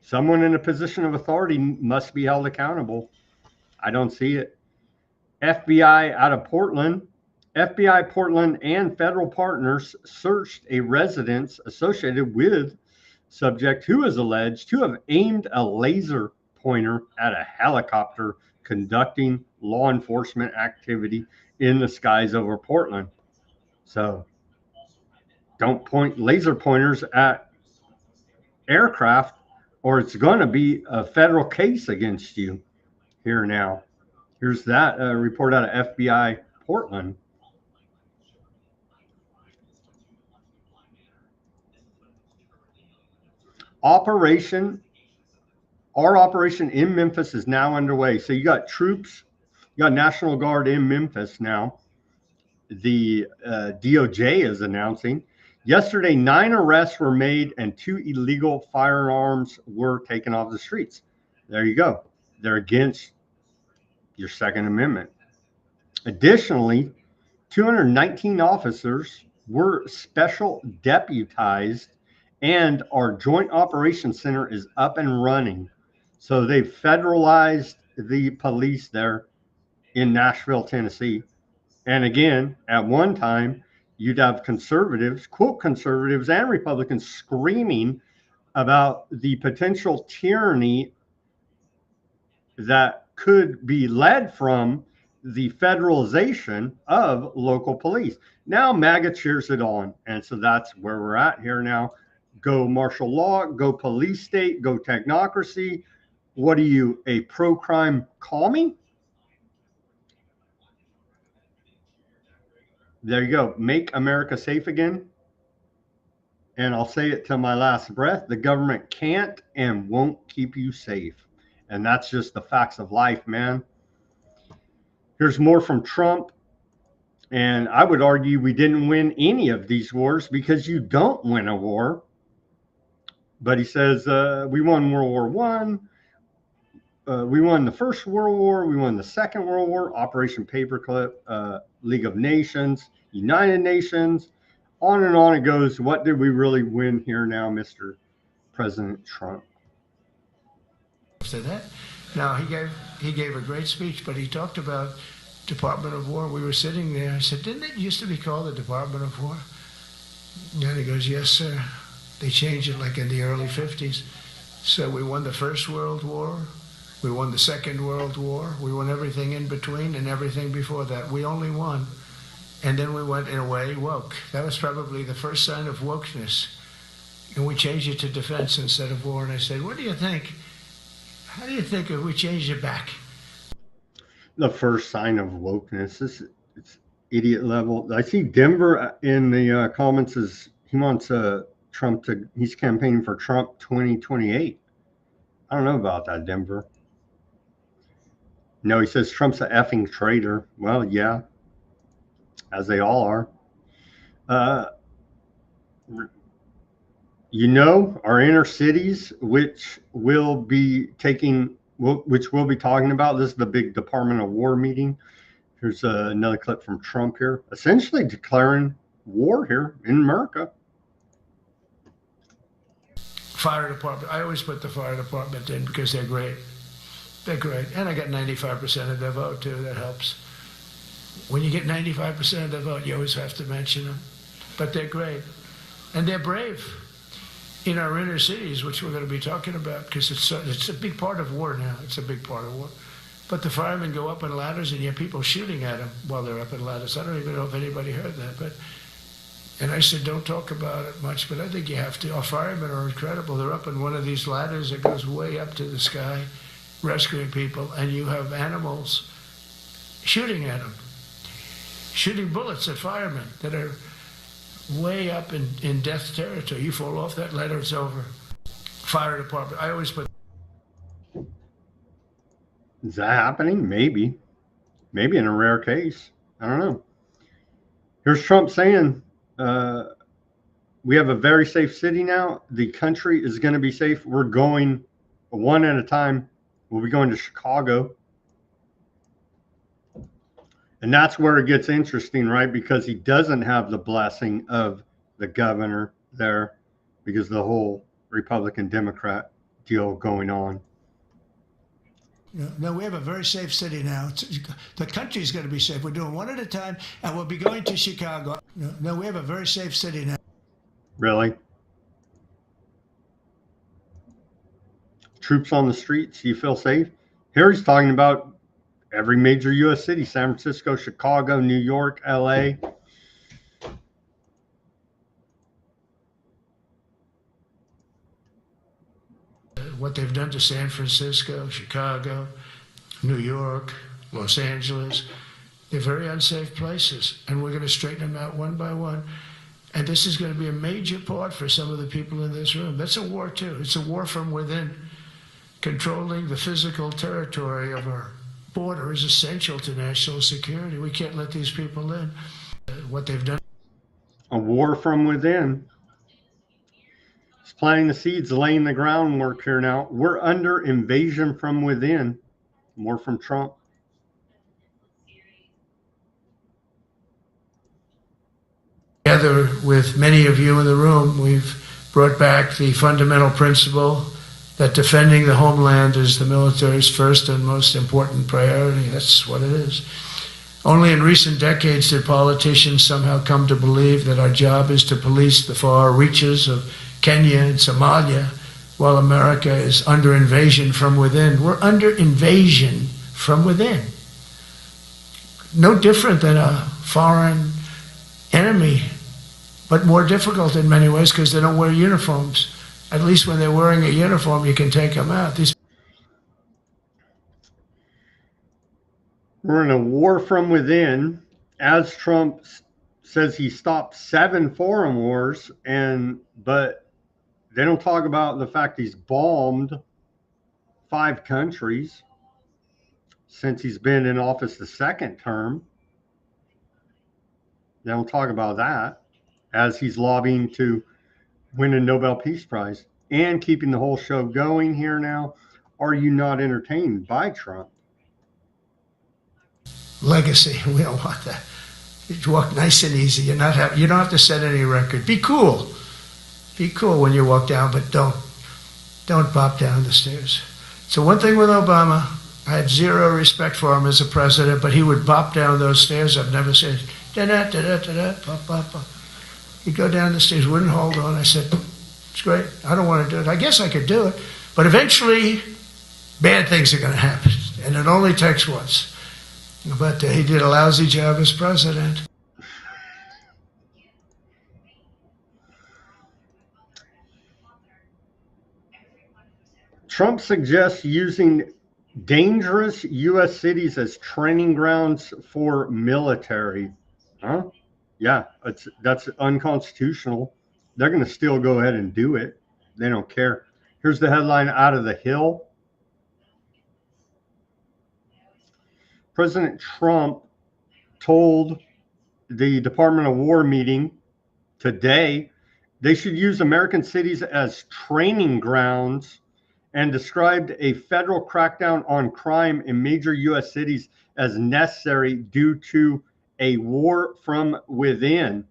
someone in a position of authority must be held accountable. I don't see it. FBI out of Portland. FBI Portland and federal partners searched a residence associated with subject who is alleged to have aimed a laser pointer at a helicopter conducting law enforcement activity in the skies over Portland. So don't point laser pointers at aircraft, or it's going to be a federal case against you here now. Here's that report out of FBI Portland. Our operation in Memphis is now underway. So you got troops, you got National Guard in Memphis now. The DOJ is announcing. Yesterday, 9 arrests were made and 2 illegal firearms were taken off the streets. There you go. They're against your Second Amendment. Additionally, 219 officers were special deputized, and our Joint Operations Center is up and running. So they've federalized the police there in Nashville, Tennessee. And again, at one time, you'd have conservatives, quote conservatives and Republicans, screaming about the potential tyranny that could be led from the federalization of local police. Now MAGA cheers it on. And so that's where we're at here now. Go martial law, go police state, go technocracy. What are you, a pro-crime commie? There you go. Make America safe again. and I'll say it till my last breath, the government can't and won't keep you safe. And that's just the facts of life, man. Here's more from Trump. And I would argue we didn't win any of these wars because you don't win a war. But he says we won World War One. We won the First World War. We won the Second World War, Operation Paperclip, League of Nations, United Nations, on and on it goes. What did we really win here now, Mr. President Trump? After that, now he gave a great speech, but he talked about Department of War. We were sitting there. I said, didn't it used to be called the Department of War? And he goes, yes, sir. They changed it like in the early 50s. So we won the First World War. We won the Second World War. We won everything in between and everything before that. We only won. And then we went, in a way, woke. That was probably the first sign of wokeness. And we changed it to defense instead of war. And I said, what do you think? How do you think if we changed it back? The first sign of wokeness. It's idiot level. I see Denver in the comments is he wants Trump to, he's campaigning for Trump 2028. I don't know about that, Denver. No, he says Trump's a effing traitor. Well, yeah, as they all are. You know, our inner cities, which we'll be talking about. This is the big Department of War meeting. Here's another clip from Trump here, essentially declaring war here in America. Fire department. I always put the fire department in because they're great. They're great. And I got 95% of their vote, too. That helps. When you get 95% of the vote, you always have to mention them. But they're great. And they're brave in our inner cities, which we're going to be talking about, because it's a big part of war now. It's a big part of war. But the firemen go up in ladders, and you have people shooting at them while they're up in ladders. I don't even know if anybody heard that. And I said, don't talk about it much, but I think you have to. Our firemen are incredible. They're up in one of these ladders that goes way up to the sky, rescuing people, and you have animals shooting at them, shooting bullets at firemen that are way up in death territory. You fall off that ladder, it's over. Fire department. I always put. Is that happening? Maybe in a rare case. I don't know. Here's Trump saying, we have a very safe city now. The country is going to be safe. We're going one at a time. We'll be going to Chicago. And that's where it gets interesting, right? Because he doesn't have the blessing of the governor there because of the whole Republican-Democrat deal going on. No, we have a very safe city now. The country's going to be safe. We're doing one at a time, and we'll be going to Chicago. No, we have a very safe city now. Really? Troops on the streets, you feel safe? Here he's talking about every major U.S. city, San Francisco, Chicago, New York, L.A. What they've done to San Francisco, Chicago, New York, Los Angeles, they're very unsafe places, and we're going to straighten them out one by one. And this is going to be a major part for some of the people in this room. That's a war, too. It's a war from within. Controlling the physical territory of our border is essential to national security. We can't let these people in. What they've done. A war from within. He's planting the seeds, laying the groundwork here now. We're under invasion from within. More from Trump. Together with many of you in the room, we've brought back the fundamental principle that defending the homeland is the military's first and most important priority. That's what it is. Only in recent decades did politicians somehow come to believe that our job is to police the far reaches of Kenya and Somalia, while America is under invasion from within. We're under invasion from within. No different than a foreign enemy, but more difficult in many ways because they don't wear uniforms. At least when they're wearing a uniform, you can take them out. We're in a war from within. As Trump says he stopped 7 foreign wars, but they don't talk about the fact he's bombed 5 countries since he's been in office the second term. They don't talk about that as he's lobbying to win a Nobel Peace Prize and keeping the whole show going here now. Are you not entertained by Trump? Legacy. We don't want that. You walk nice and easy. You don't have to set any record. Be cool. Be cool when you walk down, but don't bop down the stairs. So one thing with Obama, I had zero respect for him as a president, but he would bop down those stairs. I've never said da-da, da-da, da-da, bop, bop, bop. He'd go down the stairs, wouldn't hold on. I said, it's great. I don't want to do it. I guess I could do it. But eventually, bad things are going to happen. And it only takes once. But he did a lousy job as president. Trump suggests using dangerous U.S. cities as training grounds for military. Huh? Yeah, that's unconstitutional. They're going to still go ahead and do it. They don't care. Here's the headline out of the Hill. President Trump told the Department of War meeting today they should use American cities as training grounds and described a federal crackdown on crime in major U.S. cities as necessary due to a war from within.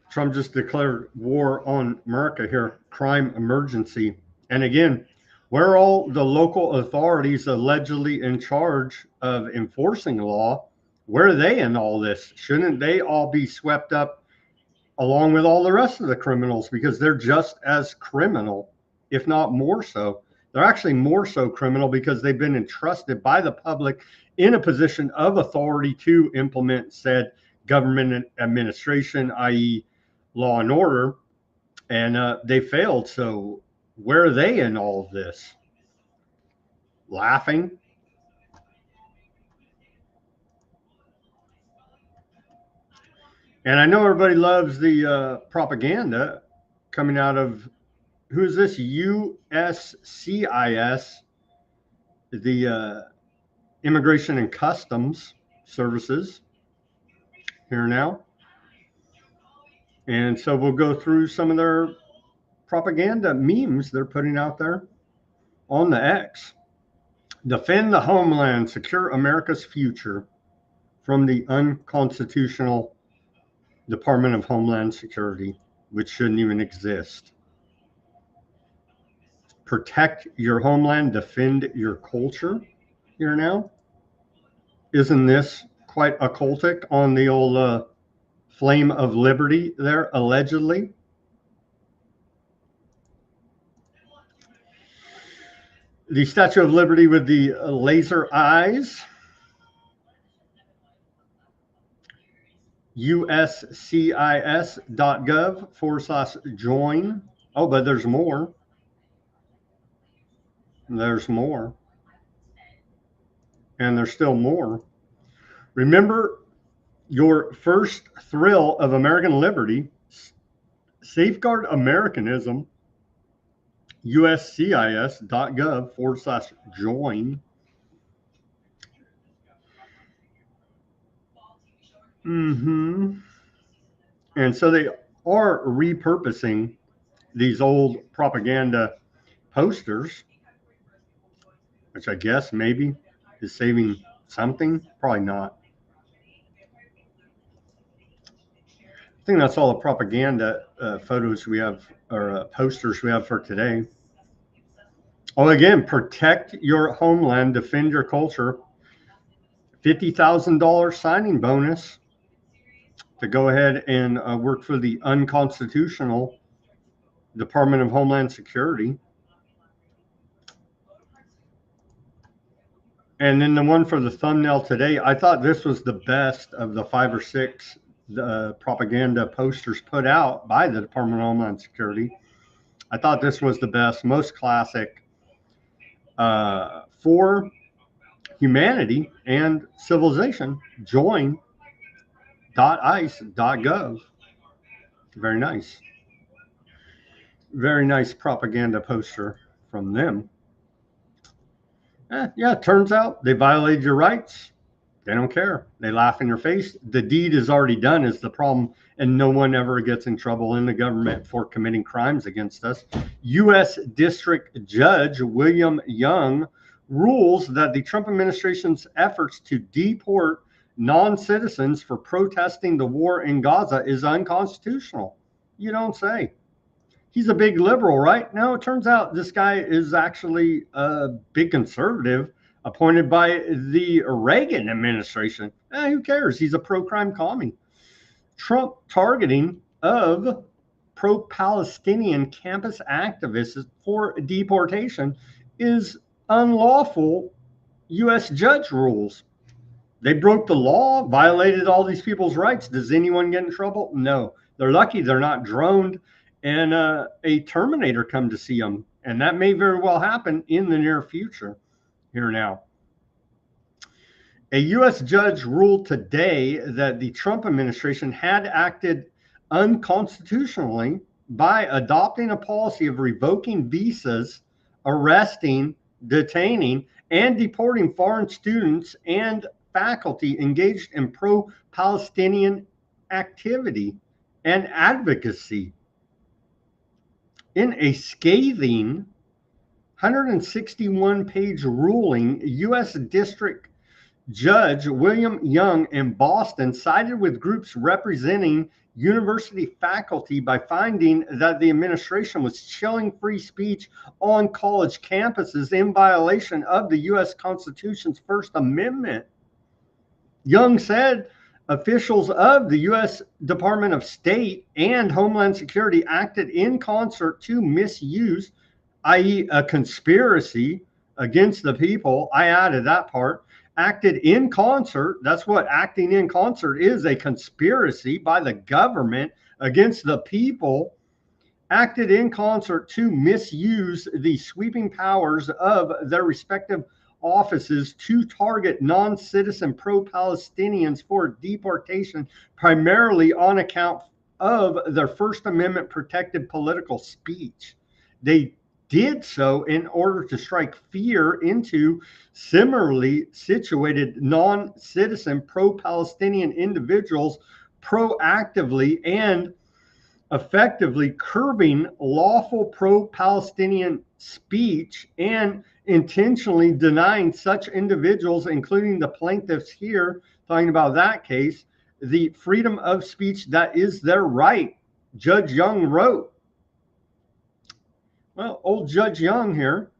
Trump just declared war on America here, crime emergency. And again, where are all the local authorities allegedly in charge of enforcing the law? Where are they in all this? Shouldn't they all be swept up along with all the rest of the criminals? Because they're just as criminal, if not more so. They're actually more so criminal because they've been entrusted by the public in a position of authority to implement said government administration, i.e., law and order, and they failed. So where are they in all of this? Laughing. And I know everybody loves the propaganda coming out of, who is this? USCIS, the Immigration and Customs Services here now. And so we'll go through some of their propaganda memes they're putting out there on the X. Defend the homeland, secure America's future from the unconstitutional Department of Homeland Security, which shouldn't even exist. Protect your homeland, defend your culture here now. Isn't this quite occultic on the old flame of liberty there, allegedly? The Statue of Liberty with the laser eyes. uscis.gov/join. Oh, but there's more. There's more. And there's still more. Remember your first thrill of American liberty. Safeguard Americanism. uscis.gov/join. And so they are repurposing these old propaganda posters, which I guess maybe is saving something. Probably not. I think that's all the propaganda photos we have, or posters we have for today. Oh, again, protect your homeland, defend your culture. $50,000 signing bonus to go ahead and work for the unconstitutional Department of Homeland Security. And then the one for the thumbnail today, I thought this was the best of the 5 or 6 propaganda posters put out by the Department of Homeland Security. I thought this was the best, most classic for humanity and civilization. Join.ice.gov. Very nice. Very nice propaganda poster from them. Yeah, turns out they violated your rights. They don't care. They laugh in your face. The deed is already done is the problem, and no one ever gets in trouble in the government for committing crimes against us. U.S. District Judge William Young rules that the Trump administration's efforts to deport non-citizens for protesting the war in Gaza is unconstitutional. You don't say. He's a big liberal, right? No, it turns out this guy is actually a big conservative appointed by the Reagan administration. Who cares? He's a pro-crime commie. Trump targeting of pro-Palestinian campus activists for deportation is unlawful, U.S. judge rules. They broke the law, violated all these people's rights. Does anyone get in trouble? No. They're lucky they're not droned and a Terminator come to see them. And that may very well happen in the near future. Here now. A U.S. judge ruled today that the Trump administration had acted unconstitutionally by adopting a policy of revoking visas, arresting, detaining, and deporting foreign students and faculty engaged in pro-Palestinian activity and advocacy. In a scathing 161-page ruling, U.S. District Judge William Young in Boston sided with groups representing university faculty by finding that the administration was chilling free speech on college campuses in violation of the U.S. Constitution's First Amendment. Young said officials of the U.S. Department of State and Homeland Security acted in concert to misuse, i.e. a conspiracy against the people. I added that part. Acted in concert. That's what acting in concert is, a conspiracy by the government against the people. Acted in concert to misuse the sweeping powers of their respective offices to target non-citizen pro-Palestinians for deportation, primarily on account of their First Amendment protected political speech. They did so in order to strike fear into similarly situated non-citizen pro-Palestinian individuals, proactively and effectively curbing lawful pro-Palestinian speech and intentionally denying such individuals, including the plaintiffs here, talking about that case, the freedom of speech that is their right, Judge Young wrote. Well, old Judge Young here,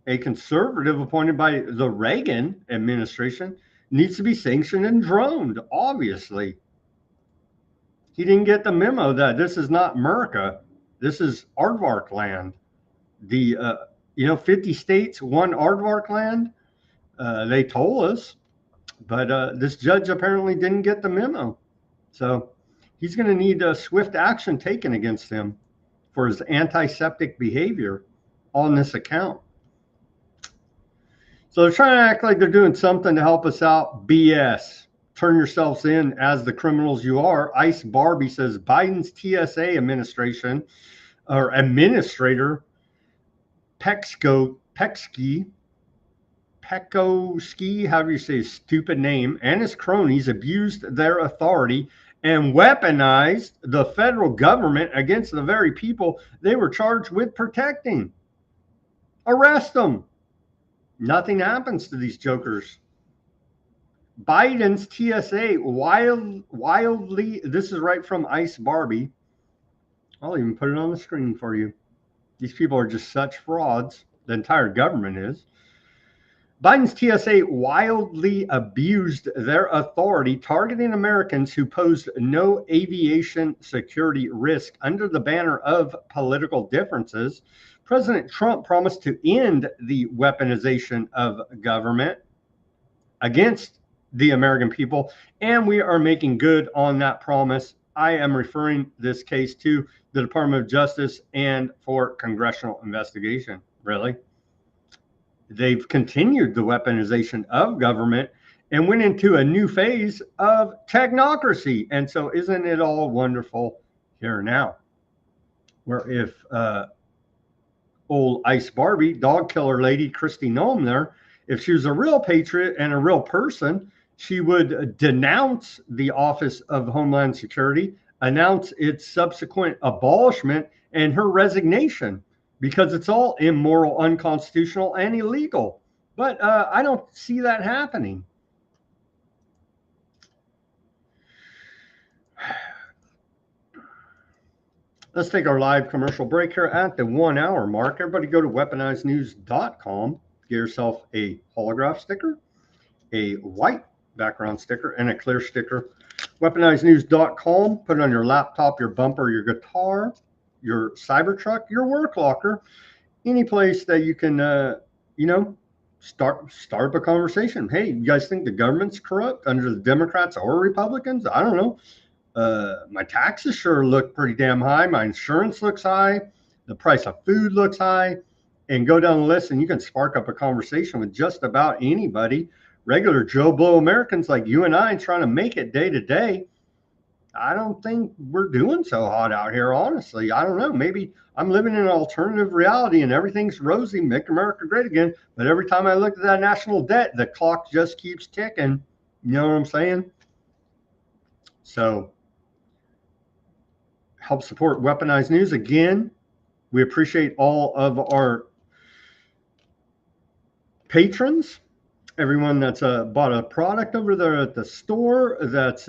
a conservative appointed by the Reagan administration, needs to be sanctioned and droned, obviously. He didn't get the memo that this is not America. This is aardvark land. The 50 states, one aardvark land. They told us, but this judge apparently didn't get the memo. So he's going to need swift action taken against him for his antiseptic behavior on this account. So they're trying to act like they're doing something to help us out. BS. Turn yourselves in as the criminals you are. Ice Barbie says Biden's TSA administrator, Pekoski, however you say his stupid name, and his cronies abused their authority and weaponized the federal government against the very people they were charged with protecting. Arrest them. Nothing happens to these jokers. Biden's TSA wildly, this is right from Ice Barbie. I'll even put it on the screen for you. These people are just such frauds. The entire government is. Biden's TSA wildly abused their authority, targeting Americans who posed no aviation security risk under the banner of political differences. President Trump promised to end the weaponization of government against the American people, and we are making good on that promise. I am referring this case to the Department of Justice and for congressional investigation. Really? they've continued the weaponization of government and went into a new phase of technocracy. And so isn't it all wonderful here now? Where if old Ice Barbie, dog killer lady, Kristi Noem there, if she was a real patriot and a real person, she would denounce the Office of Homeland Security, announce its subsequent abolishment and her resignation, because it's all immoral, unconstitutional, and illegal. But I don't see that happening. Let's take our live commercial break here at the 1 hour mark. Everybody go to weaponizednews.com. Get yourself a holograph sticker, a white background sticker, and a clear sticker. Weaponizednews.com. Put it on your laptop, your bumper, your guitar, your Cybertruck, your work locker, any place that you can, start up a conversation. Hey, you guys think the government's corrupt under the Democrats or Republicans? I don't know. My taxes sure look pretty damn high. My insurance looks high. The price of food looks high. And go down the list and you can spark up a conversation with just about anybody. Regular Joe Blow Americans like you and I trying to make it day to day. I don't think we're doing so hot out here, honestly. I don't know. Maybe I'm living in an alternative reality and everything's rosy, make America great again. But every time I look at that national debt, the clock just keeps ticking. You know what I'm saying? So help support Weaponized News. Again, we appreciate all of our patrons, everyone that's bought a product over there at the store, that's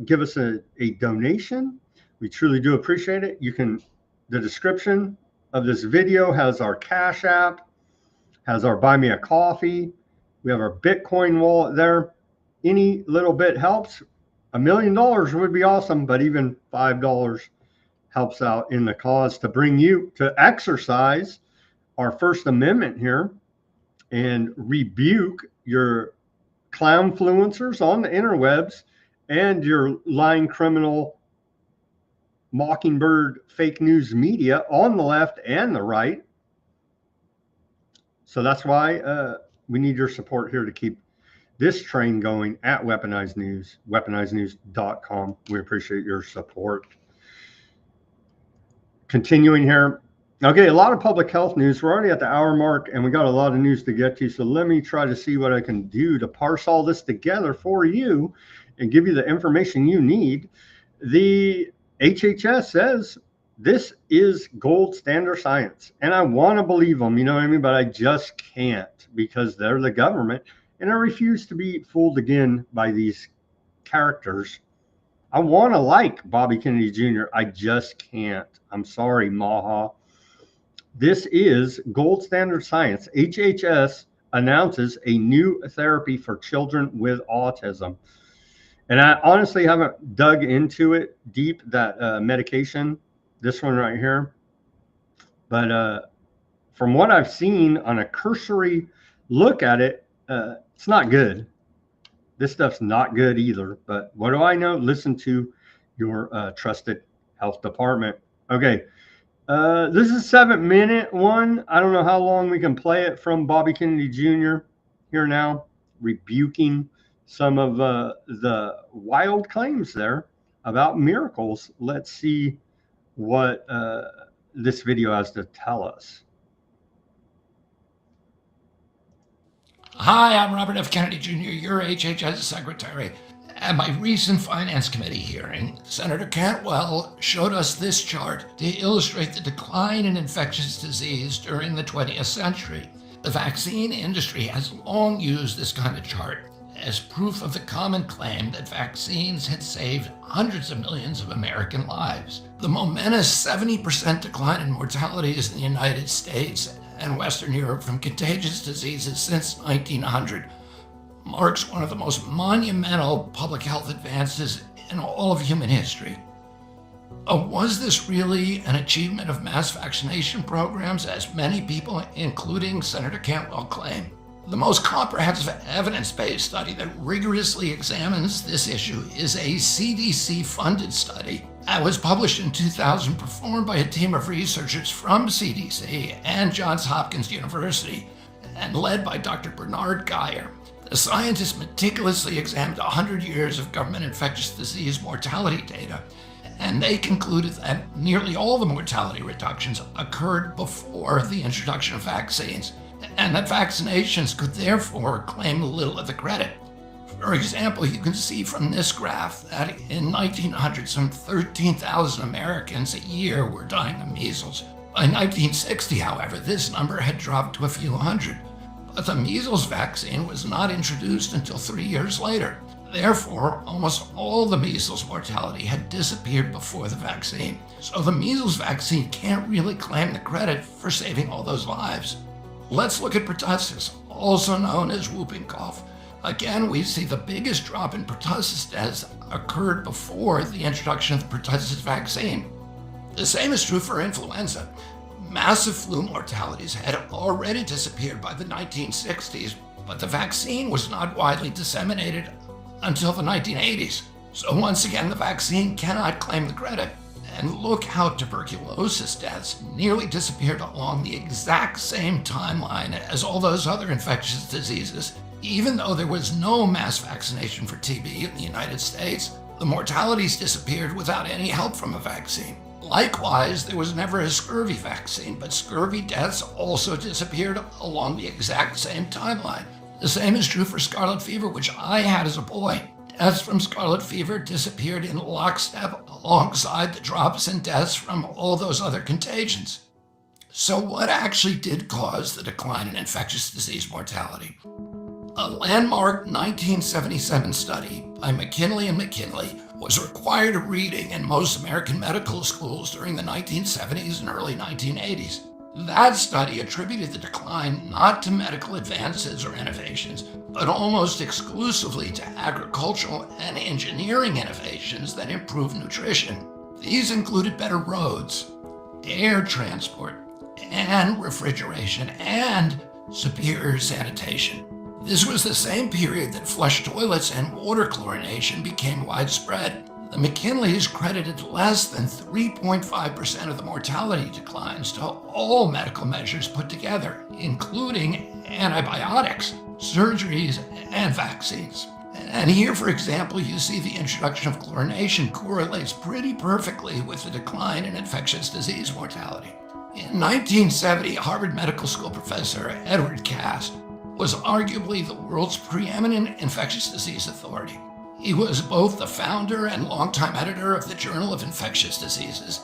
give us a donation. We truly do appreciate it. The description of this video has our Cash App, has our Buy Me a Coffee. We have our Bitcoin wallet there. Any little bit helps. $1 million would be awesome, but even $5 helps out in the cause to bring you to exercise our First Amendment here and rebuke your clownfluencers on the interwebs and your lying criminal mockingbird fake news media on the left and the right. So that's why we need your support here to keep this train going at Weaponized News, weaponizednews.com. We appreciate your support. Continuing here. Okay, a lot of public health news. We're already at the hour mark and we got a lot of news to get to. So let me try to see what I can do to parse all this together for you and give you the information you need. The HHS says this is gold standard science. And I want to believe them, you know what I mean? But I just can't because they're the government. And I refuse to be fooled again by these characters. I want to like Bobby Kennedy Jr. I just can't. I'm sorry, Maha. This is gold standard science. HHS announces a new therapy for children with autism. And I honestly haven't dug into it deep, that medication, this one right here. But from what I've seen on a cursory look at it, it's not good. This stuff's not good either. But what do I know? Listen to your trusted health department. Okay. This is a 7-minute one. I don't know how long we can play it from Bobby Kennedy Jr. here now, rebuking some of the wild claims there about miracles. Let's see what this video has to tell us. Hi, I'm Robert F. Kennedy Jr., your HHS secretary. At my recent Finance Committee hearing, Senator Cantwell showed us this chart to illustrate the decline in infectious disease during the 20th century. The vaccine industry has long used this kind of chart as proof of the common claim that vaccines had saved hundreds of millions of American lives. The momentous 70% decline in mortalities in the United States and Western Europe from contagious diseases since 1900 marks one of the most monumental public health advances in all of human history. Was this really an achievement of mass vaccination programs, as many people, including Senator Cantwell, claim? The most comprehensive evidence-based study that rigorously examines this issue is a CDC-funded study that was published in 2000, performed by a team of researchers from CDC and Johns Hopkins University. and led by Dr. Bernard Geyer. The scientists meticulously examined 100 years of government infectious disease mortality data, and they concluded that nearly all the mortality reductions occurred before the introduction of vaccines, and that vaccinations could therefore claim little of the credit. For example, you can see from this graph that in 1900, some 13,000 Americans a year were dying of measles. By 1960, however, this number had dropped to a few hundred. But the measles vaccine was not introduced until 3 years later. Therefore, almost all the measles mortality had disappeared before the vaccine. So the measles vaccine can't really claim the credit for saving all those lives. Let's look at pertussis, also known as whooping cough. Again, we see the biggest drop in pertussis deaths occurred before the introduction of the pertussis vaccine. The same is true for influenza. Massive flu mortalities had already disappeared by the 1960s, but the vaccine was not widely disseminated until the 1980s. So once again, the vaccine cannot claim the credit. And look how tuberculosis deaths nearly disappeared along the exact same timeline as all those other infectious diseases. Even though there was no mass vaccination for TB in the United States, the mortalities disappeared without any help from a vaccine. Likewise, there was never a scurvy vaccine, but scurvy deaths also disappeared along the exact same timeline. The same is true for scarlet fever, which I had as a boy. Deaths from scarlet fever disappeared in lockstep alongside the drops in deaths from all those other contagions. So what actually did cause the decline in infectious disease mortality? A landmark 1977 study by McKinley and McKinley was required reading in most American medical schools during the 1970s and early 1980s. That study attributed the decline not to medical advances or innovations, but almost exclusively to agricultural and engineering innovations that improved nutrition. These included better roads, air transport, and refrigeration, and superior sanitation. This was the same period that flush toilets and water chlorination became widespread. The McKinleys credited less than 3.5% of the mortality declines to all medical measures put together, including antibiotics, surgeries, and vaccines. And here, for example, you see the introduction of chlorination correlates pretty perfectly with the decline in infectious disease mortality. In 1970, Harvard Medical School professor Edward Cass was arguably the world's preeminent infectious disease authority. He was both the founder and longtime editor of the Journal of Infectious Diseases,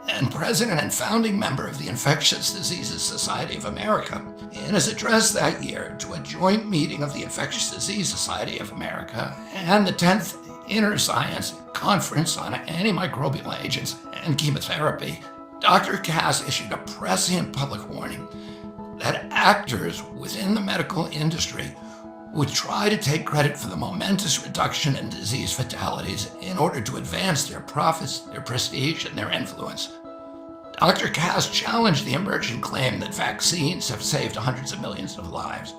and president and founding member of the Infectious Diseases Society of America. In his address that year to a joint meeting of the Infectious Disease Society of America and the 10th Inner Science Conference on Antimicrobial Agents and Chemotherapy, Dr. Cass issued a prescient public warning that actors within the medical industry would try to take credit for the momentous reduction in disease fatalities in order to advance their profits, their prestige, and their influence. Dr. Cass challenged the emerging claim that vaccines have saved hundreds of millions of lives.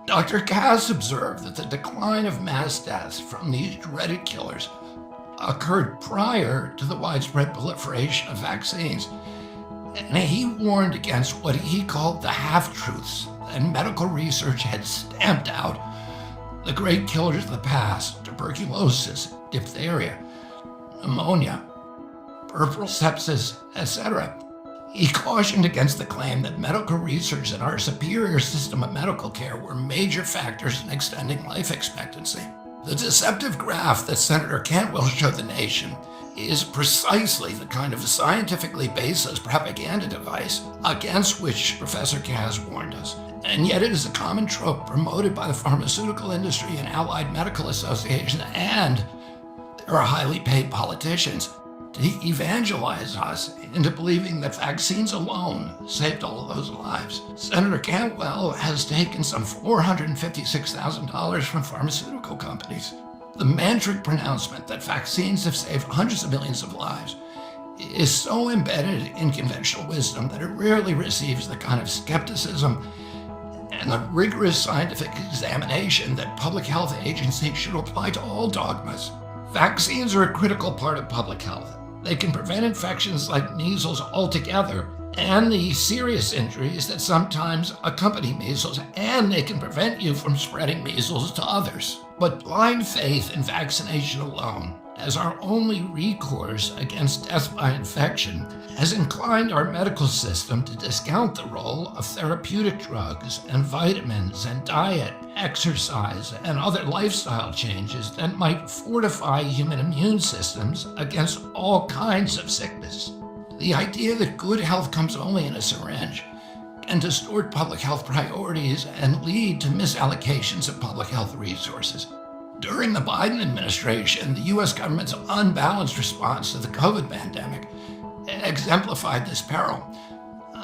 Dr. Cass observed that the decline of mass deaths from these dreaded killers occurred prior to the widespread proliferation of vaccines, and he warned against what he called the half-truths that medical research had stamped out. The great killers of the past, tuberculosis, diphtheria, pneumonia, puerperal sepsis, etc. He cautioned against the claim that medical research and our superior system of medical care were major factors in extending life expectancy. The deceptive graph that Senator Cantwell showed the nation is precisely the kind of scientifically baseless propaganda device against which Professor Cass warned us. And yet it is a common trope promoted by the pharmaceutical industry and allied medical associations and there are highly paid politicians to evangelize us into believing that vaccines alone saved all of those lives. Senator Cantwell has taken some $456,000 from pharmaceutical companies. The mantric pronouncement that vaccines have saved hundreds of millions of lives is so embedded in conventional wisdom that it rarely receives the kind of skepticism and the rigorous scientific examination that public health agencies should apply to all dogmas. Vaccines are a critical part of public health. They can prevent infections like measles altogether, and the serious injuries that sometimes accompany measles, and they can prevent you from spreading measles to others. But blind faith in vaccination alone as our only recourse against death by infection has inclined our medical system to discount the role of therapeutic drugs and vitamins and diet, exercise, and other lifestyle changes that might fortify human immune systems against all kinds of sickness. The idea that good health comes only in a syringe can distort public health priorities and lead to misallocations of public health resources. During the Biden administration, the U.S. government's unbalanced response to the COVID pandemic exemplified this peril.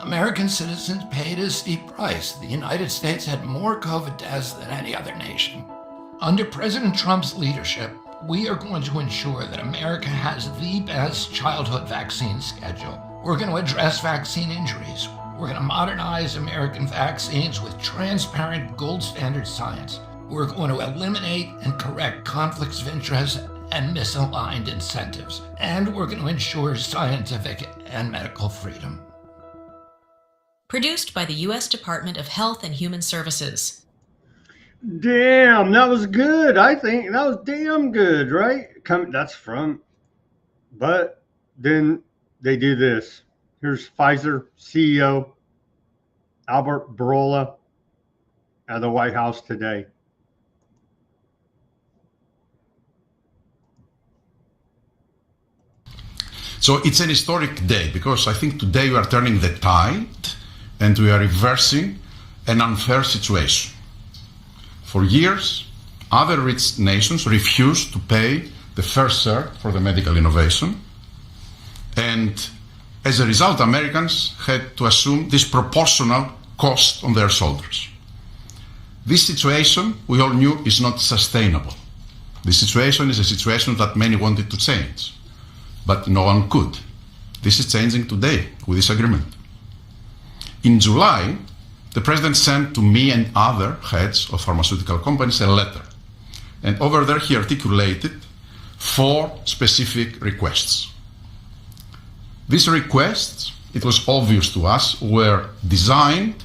American citizens paid a steep price. The United States had more COVID deaths than any other nation. Under President Trump's leadership, we are going to ensure that America has the best childhood vaccine schedule. We're going to address vaccine injuries. We're going to modernize American vaccines with transparent gold standard science. We're going to eliminate and correct conflicts of interest and misaligned incentives. And we're going to ensure scientific and medical freedom. Produced by the U.S. Department of Health and Human Services. Damn, that was good. I think that was damn good, right? That's from, but then they do this. Here's Pfizer CEO Albert Bourla at the White House today. So it's an historic day because I think today we are turning the tide and we are reversing an unfair situation. For years, other rich nations refused to pay the fair share for the medical innovation. And as a result, Americans had to assume disproportional cost on their shoulders. This situation, we all knew, is not sustainable. This situation is a situation that many wanted to change, but no one could. This is changing today with this agreement. In July, the president sent to me and other heads of pharmaceutical companies a letter. And over there he articulated 4 specific requests. These requests, it was obvious to us, were designed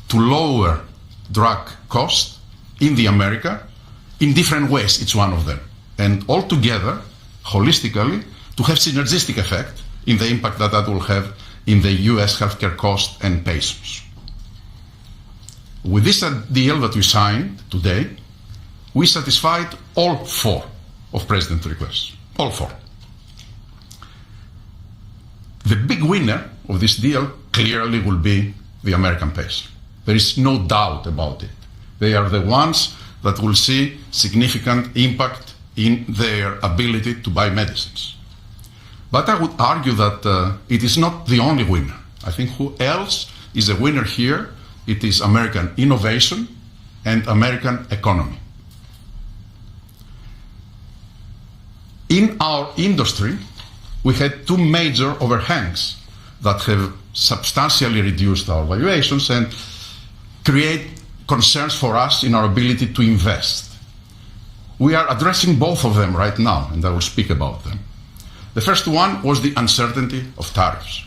to lower drug cost in the America in different ways, each one of them. And altogether, holistically, to have synergistic effect in the impact that that will have in the US healthcare cost and patients. With this deal that we signed today, we satisfied all 4 of President's requests, all 4. The big winner of this deal clearly will be the American patient. There is no doubt about it. They are the ones that will see significant impact in their ability to buy medicines. But I would argue that it is not the only winner. I think who else is a winner here? It is American innovation and American economy. In our industry, we had 2 major overhangs that have substantially reduced our valuations and create concerns for us in our ability to invest. We are addressing both of them right now, and I will speak about them. The first one was the uncertainty of tariffs.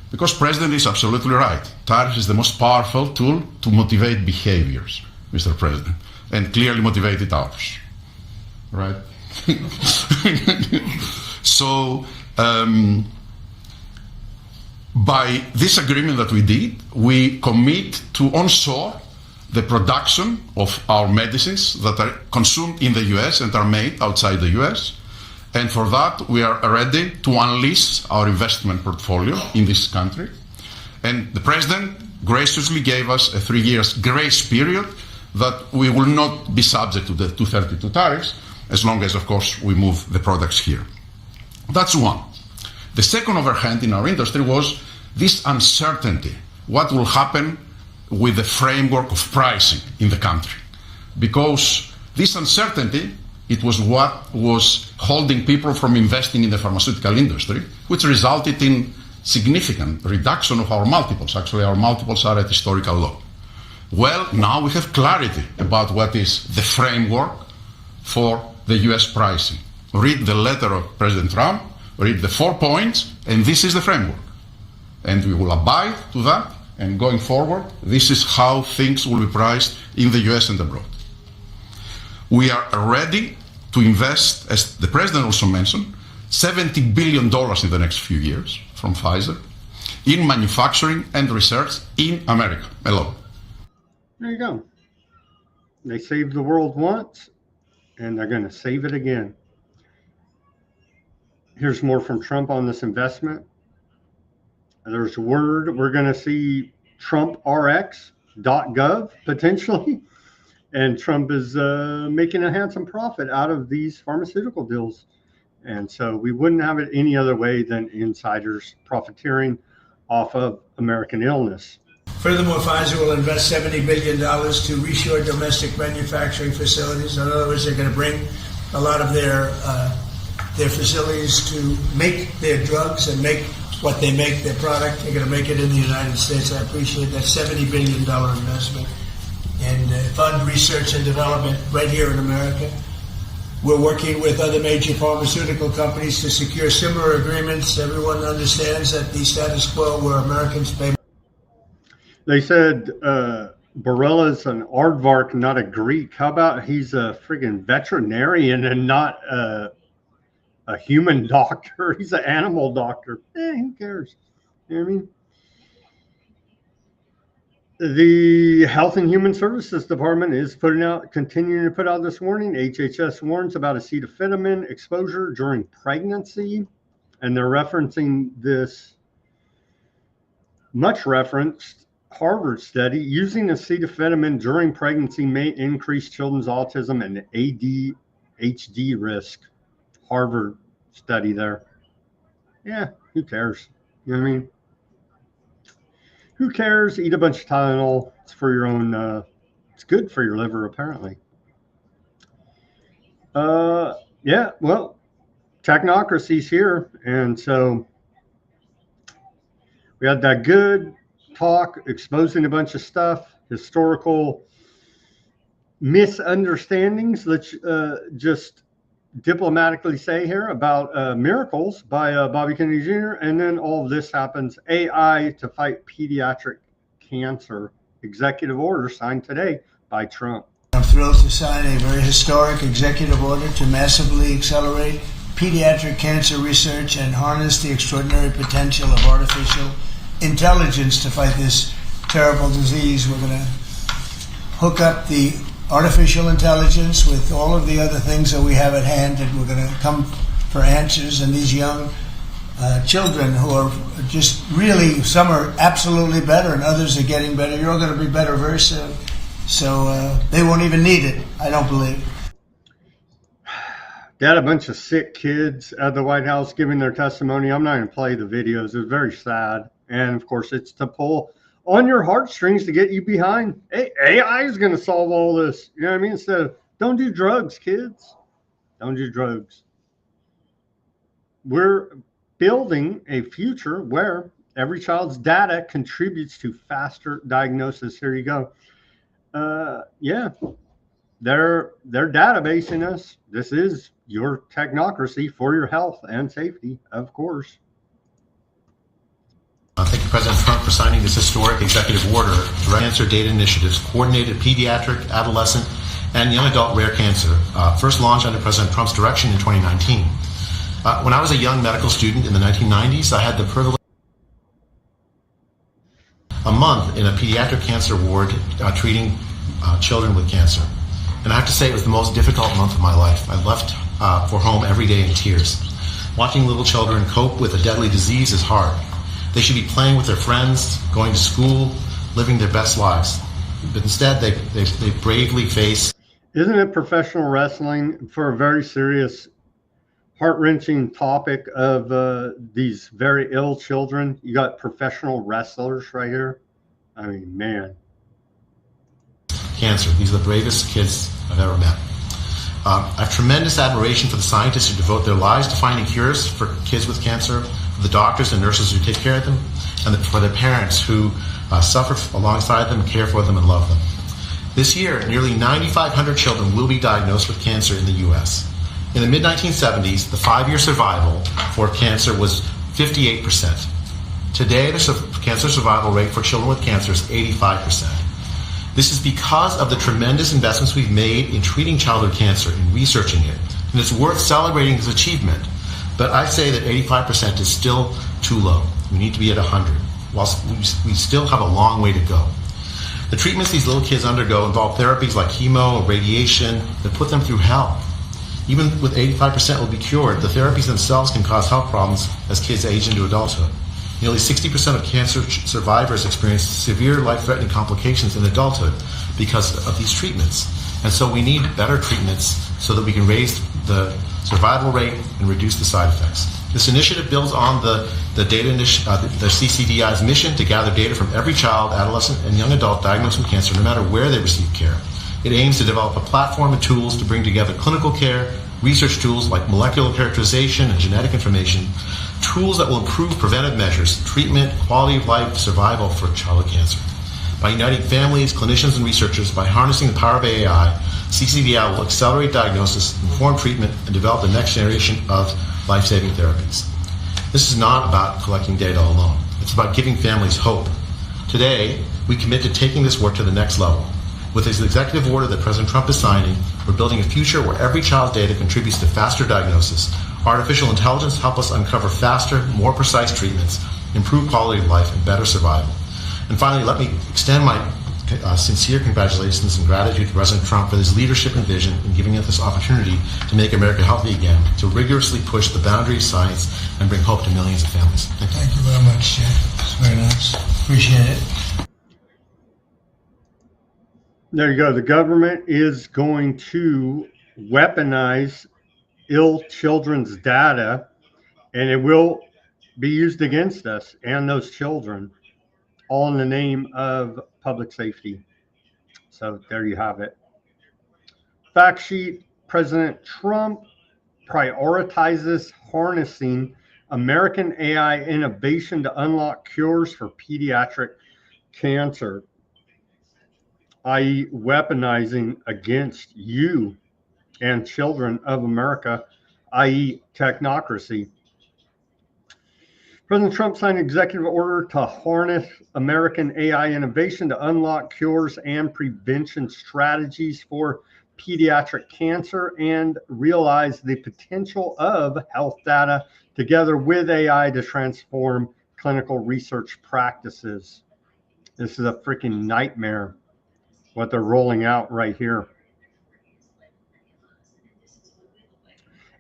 Because President is absolutely right. Tariffs is the most powerful tool to motivate behaviors, Mr. President, and clearly motivated ours, right? So, by this agreement that we did, we commit to onshore the production of our medicines that are consumed in the US and are made outside the US. And for that, we are ready to unleash our investment portfolio in this country. And the President graciously gave us a 3 years grace period that we will not be subject to the 232 tariffs, as long as, of course, we move the products here. That's one. The second overhang in our industry was this uncertainty. What will happen with the framework of pricing in the country? Because this uncertainty, it was what was holding people from investing in the pharmaceutical industry, which resulted in significant reduction of our multiples. Actually, our multiples are at historical low. Well, now we have clarity about what is the framework for the US pricing. Read the letter of President Trump, read the 4 points, and this is the framework. And we will abide to that. And going forward, this is how things will be priced in the US and abroad. We are ready to invest, as the President also mentioned, $70 billion in the next few years from Pfizer in manufacturing and research in America alone. There you go. They saved the world once, and they're going to save it again. Here's more from Trump on this investment. There's word we're going to see TrumpRx.gov potentially, and Trump is making a handsome profit out of these pharmaceutical deals. And so we wouldn't have it any other way than insiders profiteering off of American illness. Furthermore, Pfizer will invest $70 billion to reshore domestic manufacturing facilities. In other words, they're going to bring a lot of their facilities to make their drugs and make what they make, their product. They're going to make it in the United States. I appreciate that $70 billion investment and fund research and development right here in America. We're working with other major pharmaceutical companies to secure similar agreements. Everyone understands that the status quo where Americans pay. They said Barella's an aardvark, not a Greek. How about he's a friggin' veterinarian and not a human doctor? He's an animal doctor. Who cares? You know what I mean? The Health and Human Services Department is continuing to put out this warning. HHS warns about acetaminophen exposure during pregnancy, and they're referencing this much referenced Harvard study. Using acetaminophen during pregnancy may increase children's autism and ADHD risk. Harvard study there. Yeah, who cares? You know what I mean? Who cares? Eat a bunch of Tylenol. It's for your own, it's good for your liver, apparently. Yeah, well, technocracy's here. And so we had that good talk exposing a bunch of stuff, historical misunderstandings, let's just diplomatically say here, about miracles by Bobby Kennedy Jr. And then all of this happens. AI to fight pediatric cancer. Executive order signed today by Trump. I'm thrilled to sign a very historic executive order to massively accelerate pediatric cancer research and harness the extraordinary potential of artificial intelligence to fight this terrible disease. We're going to hook up the artificial intelligence with all of the other things that we have at hand, and we're going to come for answers. And these young children who are just really, some are absolutely better and others are getting better. You're all going to be better very soon. So they won't even need it, I don't believe. They had a bunch of sick kids at the White House giving their testimony. I'm not going to play the videos. It's very sad. And, of course, it's to pull on your heartstrings to get you behind. Hey, AI is going to solve all this. You know what I mean? Instead of, don't do drugs, kids. Don't do drugs. We're building a future where every child's data contributes to faster diagnosis. Here you go. Yeah, they're databasing us. This is your technocracy for your health and safety, of course. Thank you, President Trump, for signing this historic executive order to cancer data initiatives, coordinated pediatric, adolescent, and young adult rare cancer, first launched under President Trump's direction in 2019. When I was a young medical student in the 1990s, I had the privilege a month in a pediatric cancer ward treating children with cancer. And I have to say it was the most difficult month of my life. I left for home every day in tears. Watching little children cope with a deadly disease is hard. They should be playing with their friends, going to school, living their best lives. But instead, they bravely face... Isn't it professional wrestling for a very serious, heart-wrenching topic of these very ill children? You got professional wrestlers right here. I mean, man. Cancer. These are the bravest kids I've ever met. I have tremendous admiration for the scientists who devote their lives to finding cures for kids with cancer, for the doctors and nurses who take care of them, and for their parents who suffer alongside them, care for them, and love them. This year, nearly 9,500 children will be diagnosed with cancer in the U.S. In the mid-1970s, the 5-year survival for cancer was 58%. Today, the cancer survival rate for children with cancer is 85%. This is because of the tremendous investments we've made in treating childhood cancer and researching it. And it's worth celebrating this achievement. But I say that 85% is still too low. We need to be at 100, whilst we still have a long way to go. The treatments these little kids undergo involve therapies like chemo, radiation, that put them through hell. Even with 85% will be cured, the therapies themselves can cause health problems as kids age into adulthood. Nearly 60% of cancer survivors experience severe life-threatening complications in adulthood because of these treatments. And so we need better treatments so that we can raise the survival rate and reduce the side effects. This initiative builds on the CCDI's mission to gather data from every child, adolescent, and young adult diagnosed with cancer, no matter where they receive care. It aims to develop a platform and tools to bring together clinical care, research tools like molecular characterization and genetic information, tools that will improve preventive measures, treatment, quality of life, survival for childhood cancer. By uniting families, clinicians, and researchers, by harnessing the power of AI, CCDI will accelerate diagnosis, inform treatment, and develop the next generation of life-saving therapies. This is not about collecting data alone. It's about giving families hope. Today, we commit to taking this work to the next level. With this executive order that President Trump is signing, we're building a future where every child's data contributes to faster diagnosis. Artificial intelligence helps us uncover faster, more precise treatments, improve quality of life, and better survival. And finally, let me extend my sincere congratulations and gratitude to President Trump for his leadership and vision in giving us this opportunity to make America healthy again, to rigorously push the boundaries of science and bring hope to millions of families. Thank you. Thank you very much, Jay. It's very nice. Appreciate it. There you go. The government is going to weaponize ill children's data, and it will be used against us and those children, all in the name of public safety. So there you have it. Fact sheet: President Trump prioritizes harnessing American AI innovation to unlock cures for pediatric cancer, i.e. weaponizing against you and children of America, i.e. technocracy. President Trump signed an executive order to harness American AI innovation to unlock cures and prevention strategies for pediatric cancer and realize the potential of health data together with AI to transform clinical research practices. This is a freaking nightmare, what they're rolling out right here.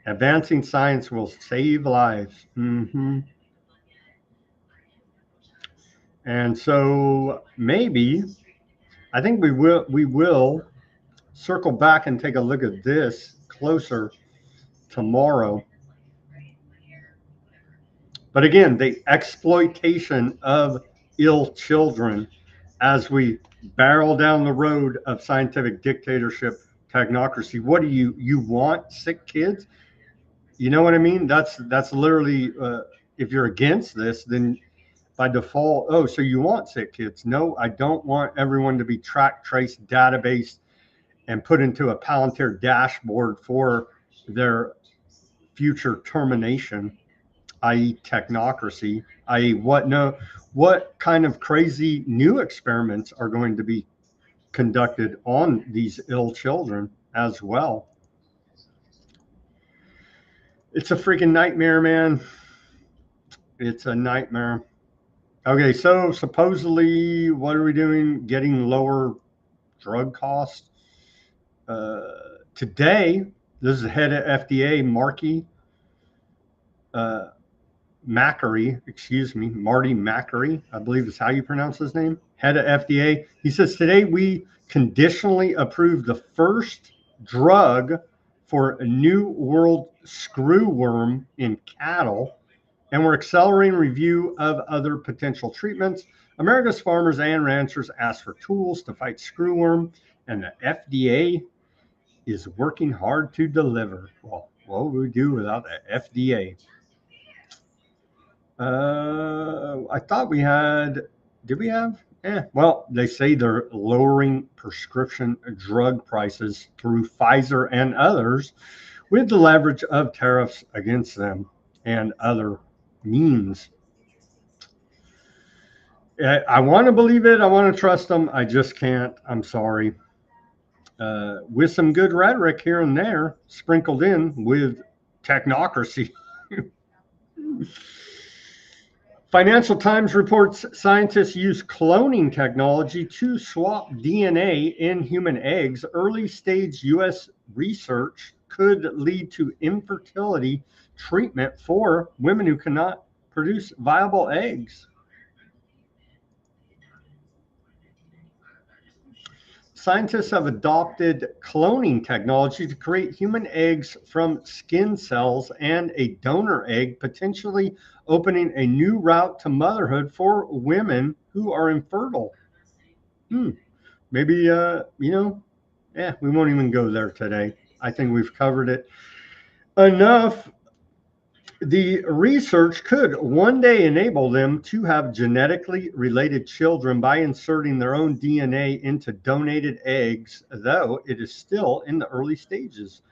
Advancing science will save lives. And so maybe, I think we will circle back and take a look at this closer tomorrow. But again, the exploitation of ill children as we barrel down the road of scientific dictatorship, technocracy. What do you want sick kids? You know what I mean? That's literally, if you're against this, then by default, oh, so you want sick kids? No, I don't want everyone to be tracked, traced, databased, and put into a Palantir dashboard for their future termination, i.e. technocracy, i.e. what kind of crazy new experiments are going to be conducted on these ill children as well. It's a freaking nightmare, man. It's a nightmare. Okay, so supposedly, what are we doing? Getting lower drug costs. Today, this is the head of FDA, Marty Makary, I believe is how you pronounce his name, head of FDA. He says, today we conditionally approved the first drug for a New World screwworm in cattle, and we're accelerating review of other potential treatments. America's farmers and ranchers asked for tools to fight screwworm, and the FDA is working hard to deliver. Well, what would we do without the FDA? I thought we had, did we have? Well, they say they're lowering prescription drug prices through Pfizer and others with the leverage of tariffs against them and other means. I want to believe it. I want to trust them. I just can't. I'm sorry. With some good rhetoric here and there, sprinkled in with technocracy. Financial Times reports scientists use cloning technology to swap DNA in human eggs. Early stage U.S. research could lead to infertility treatment for women who cannot produce viable eggs. Scientists have adopted cloning technology to create human eggs from skin cells and a donor egg, potentially opening a new route to motherhood for women who are infertile. Maybe, we won't even go there today. I think we've covered it enough. The research could one day enable them to have genetically related children by inserting their own DNA into donated eggs, though it is still in the early stages.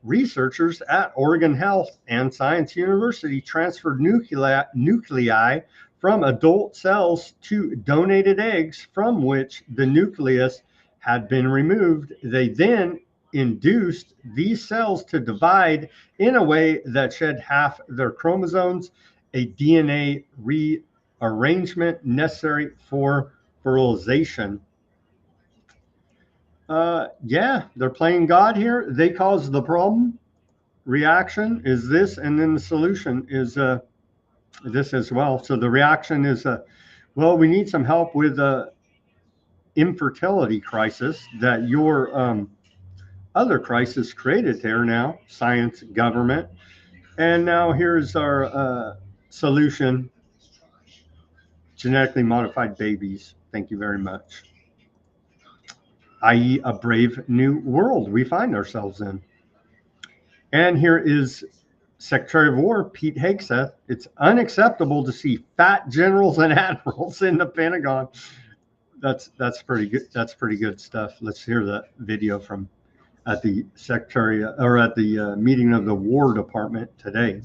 Researchers at Oregon Health and Science University transferred nuclei from adult cells to donated eggs from which the nucleus had been removed. They then induced these cells to divide in a way that shed half their chromosomes, a DNA rearrangement necessary for fertilization. They're playing God here. They caused the problem. Reaction is this, and then the solution is this as well. So the reaction is, we need some help with the infertility crisis that your other crisis created there now, science, government. And now here's our solution, genetically modified babies. Thank you very much. I.e. a brave new world we find ourselves in. And here is Secretary of War Pete Hegseth. It's unacceptable to see fat generals and admirals in the Pentagon. That's pretty good. That's pretty good stuff. Let's hear that video from at the secretary or at the meeting of the War Department today.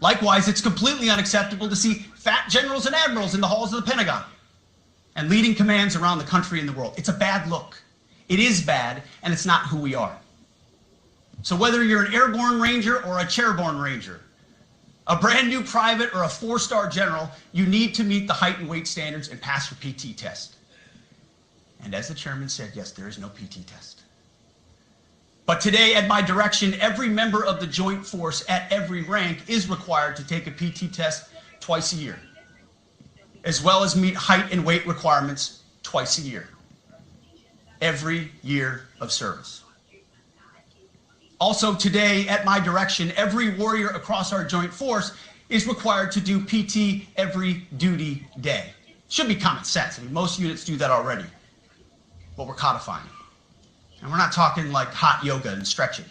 Likewise, it's completely unacceptable to see fat generals and admirals in the halls of the Pentagon and leading commands around the country and the world. It's a bad look. It is bad, and it's not who we are. So whether you're an airborne ranger or a chairborne ranger, a brand new private or a 4-star general, you need to meet the height and weight standards and pass your PT test. And as the chairman said, yes, there is no PT test. But today, at my direction, every member of the Joint Force at every rank is required to take a PT test twice a year, as well as meet height and weight requirements twice a year, every year of service. Also today, at my direction, every warrior across our Joint Force is required to do PT every duty day. Should be common sense. I mean, most units do that already. But we're codifying it. And we're not talking like hot yoga and stretching.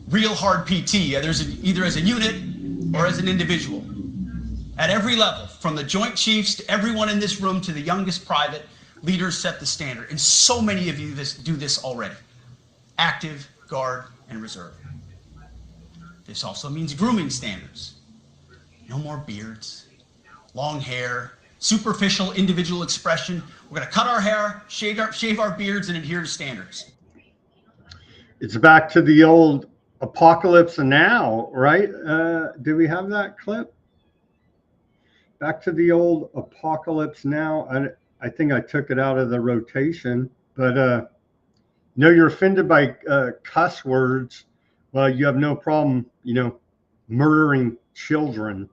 Real hard PT, either as a unit or as an individual. At every level, from the Joint Chiefs to everyone in this room to the youngest private, leaders set the standard. And so many of you do this already. Active, Guard, and Reserve. This also means grooming standards. No more beards, long hair, superficial individual expression. We're going to cut our hair, shave our beards, and adhere to standards. It's back to the old apocalypse now, right? Do we have that clip? Back to the old apocalypse now. I think I took it out of the rotation, but you're offended by cuss words. Well, you have no problem, murdering children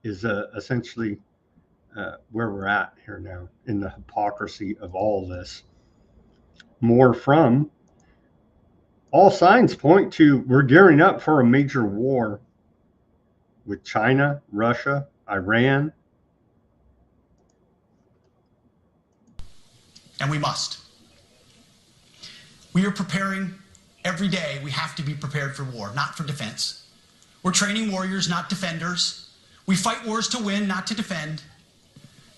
is essentially where we're at here now in the hypocrisy of all this. More from all signs point to we're gearing up for a major war with China, Russia, Iran. And we must. We are preparing every day. We have to be prepared for war, not for defense. We're training warriors, not defenders. We fight wars to win, not to defend.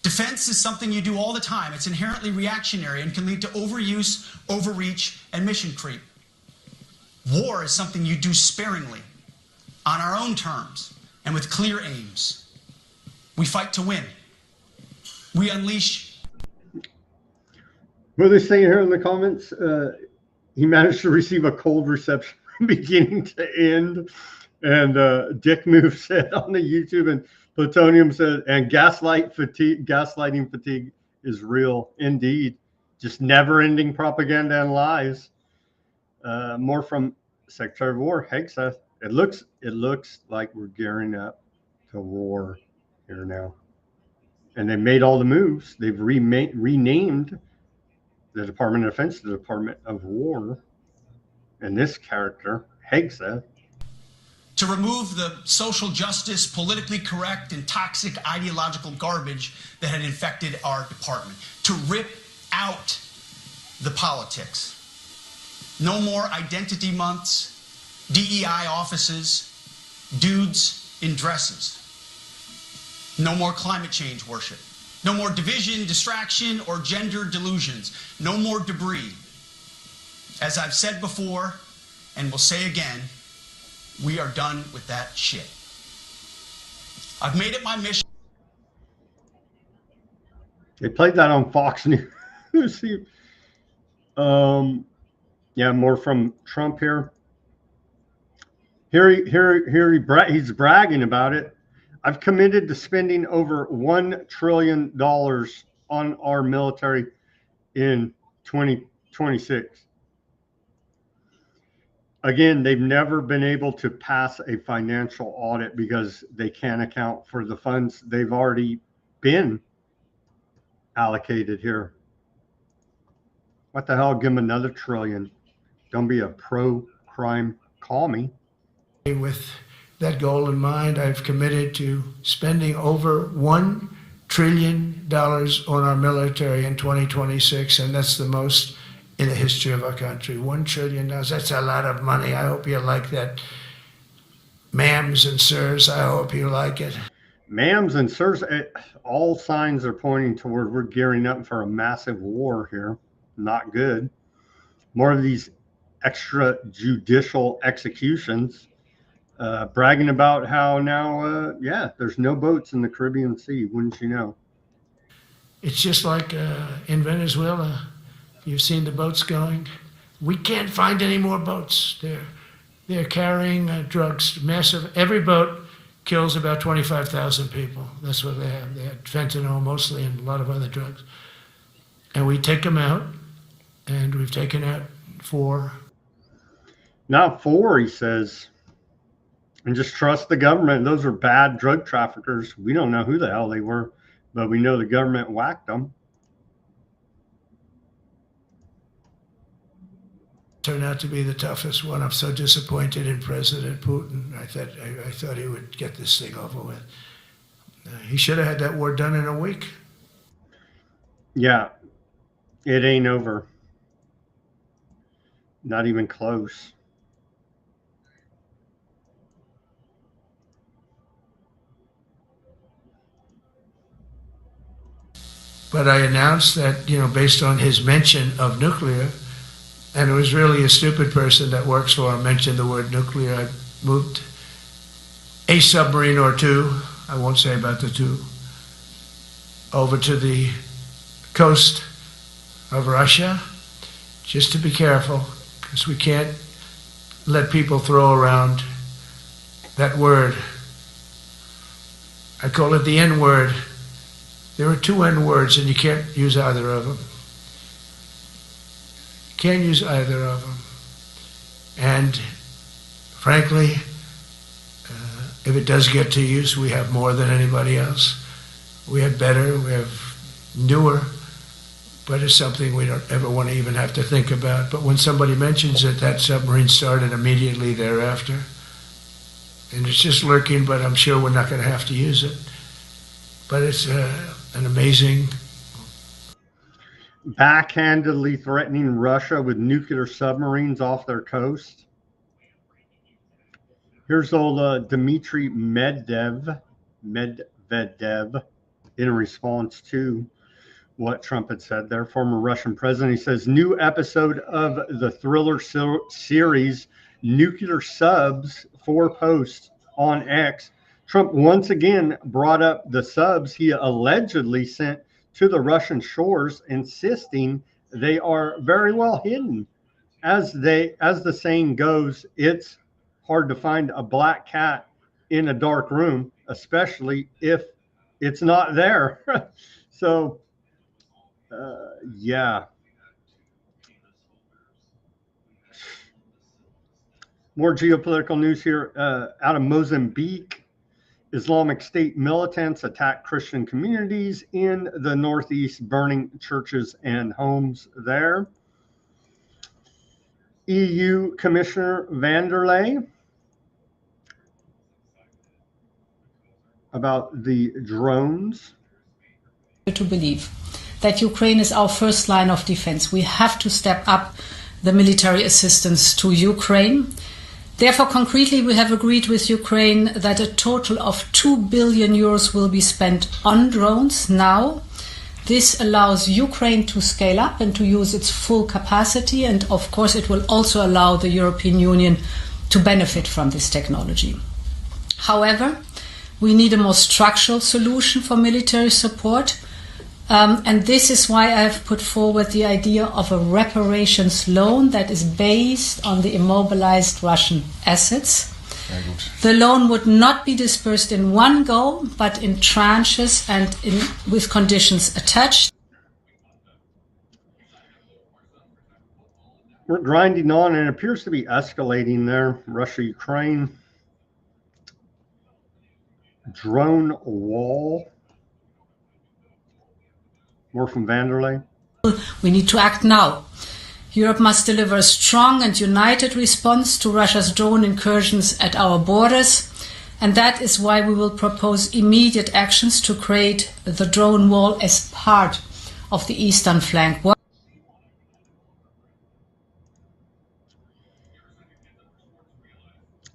Defense is something you do all the time. It's inherently reactionary and can lead to overuse, overreach, and mission creep. War is something you do sparingly, on our own terms, and with clear aims. We fight to win. We unleash. What are they saying here in the comments? He managed to receive a cold reception from beginning to end. And Dick Move said on the YouTube, and Plutonium said, and gaslighting fatigue is real indeed. Just never-ending propaganda and lies. More from Secretary of War Hegseth. It looks like we're gearing up to war here now. And they made all the moves. They've renamed the Department of Defense the Department of War. And this character, Hegseth, to remove the social justice, politically correct, and toxic ideological garbage that had infected our department. To rip out the politics. No more identity months, DEI offices, dudes in dresses. No more climate change worship. No more division, distraction, or gender delusions. No more debris. As I've said before, and will say again, we are done with that shit. I've made it my mission. They played that on Fox News. Yeah, more from Trump here. He's bragging about it. I've committed to spending over $1 trillion on our military in 2026. Again, they've never been able to pass a financial audit because they can't account for the funds they've already been allocated here. What the hell? Give them another $1 trillion. Don't be a pro-crime commie. With that goal in mind, I've committed to spending over $1 trillion on our military in 2026, and that's the most in the history of our country. $1 trillion, that's a lot of money. I hope you like that. Ma'ams and sirs, I hope you like it. Ma'ams and sirs, all signs are pointing toward we're gearing up for a massive war here. Not good. More of these extrajudicial executions. Bragging about how now, there's no boats in the Caribbean Sea, wouldn't you know? It's just like in Venezuela. You've seen the boats going. We can't find any more boats. They're carrying drugs, massive. Every boat kills about 25,000 people. That's what they have. They had fentanyl mostly and a lot of other drugs. And we take them out, and we've taken out 4. Not 4, he says. And just trust the government. Those are bad drug traffickers. We don't know who the hell they were, but we know the government whacked them. Turned out to be the toughest one. I'm so disappointed in President Putin. I thought he would get this thing over with. He should have had that war done in a week. Yeah, it ain't over. Not even close. But I announced that, based on his mention of nuclear, and it was really a stupid person that works for him mentioned the word nuclear. I moved a submarine or 2, I won't say about the 2, over to the coast of Russia, just to be careful, because we can't let people throw around that word. I call it the N word. There are 2 N words, and you can't use either of them. Can't use either of them. And frankly, if it does get to use, we have more than anybody else. We have better, we have newer, but it's something we don't ever want to even have to think about. But when somebody mentions it, that submarine started immediately thereafter. And it's just lurking, but I'm sure we're not going to have to use it. But it's an amazing... Backhandedly threatening Russia with nuclear submarines off their coast. Here's old Dmitry Medvedev in response to what Trump had said there, former Russian president. He says, new episode of the thriller series Nuclear Subs, 4 posts on X. Trump once again brought up the subs he allegedly sent to the Russian shores, insisting they are very well hidden. As the saying goes, it's hard to find a black cat in a dark room, especially if it's not there. So, yeah. More geopolitical news here out of Mozambique. Islamic State militants attacked Christian communities in the northeast, burning churches and homes there. EU Commissioner van der Leyen about the drones. To believe that Ukraine is our first line of defense. We have to step up the military assistance to Ukraine. Therefore, concretely, we have agreed with Ukraine that a total of 2 billion euros will be spent on drones now. This allows Ukraine to scale up and to use its full capacity. And of course, it will also allow the European Union to benefit from this technology. However, we need a more structural solution for military support. And this is why I have put forward the idea of a reparations loan that is based on the immobilized Russian assets. The loan would not be dispersed in one go, but in tranches and with conditions attached. We're grinding on, and it appears to be escalating there. Russia, Ukraine. Drone wall. More from van der Leyen. We need to act now. Europe must deliver a strong and united response to Russia's drone incursions at our borders. And that is why we will propose immediate actions to create the drone wall as part of the eastern flank.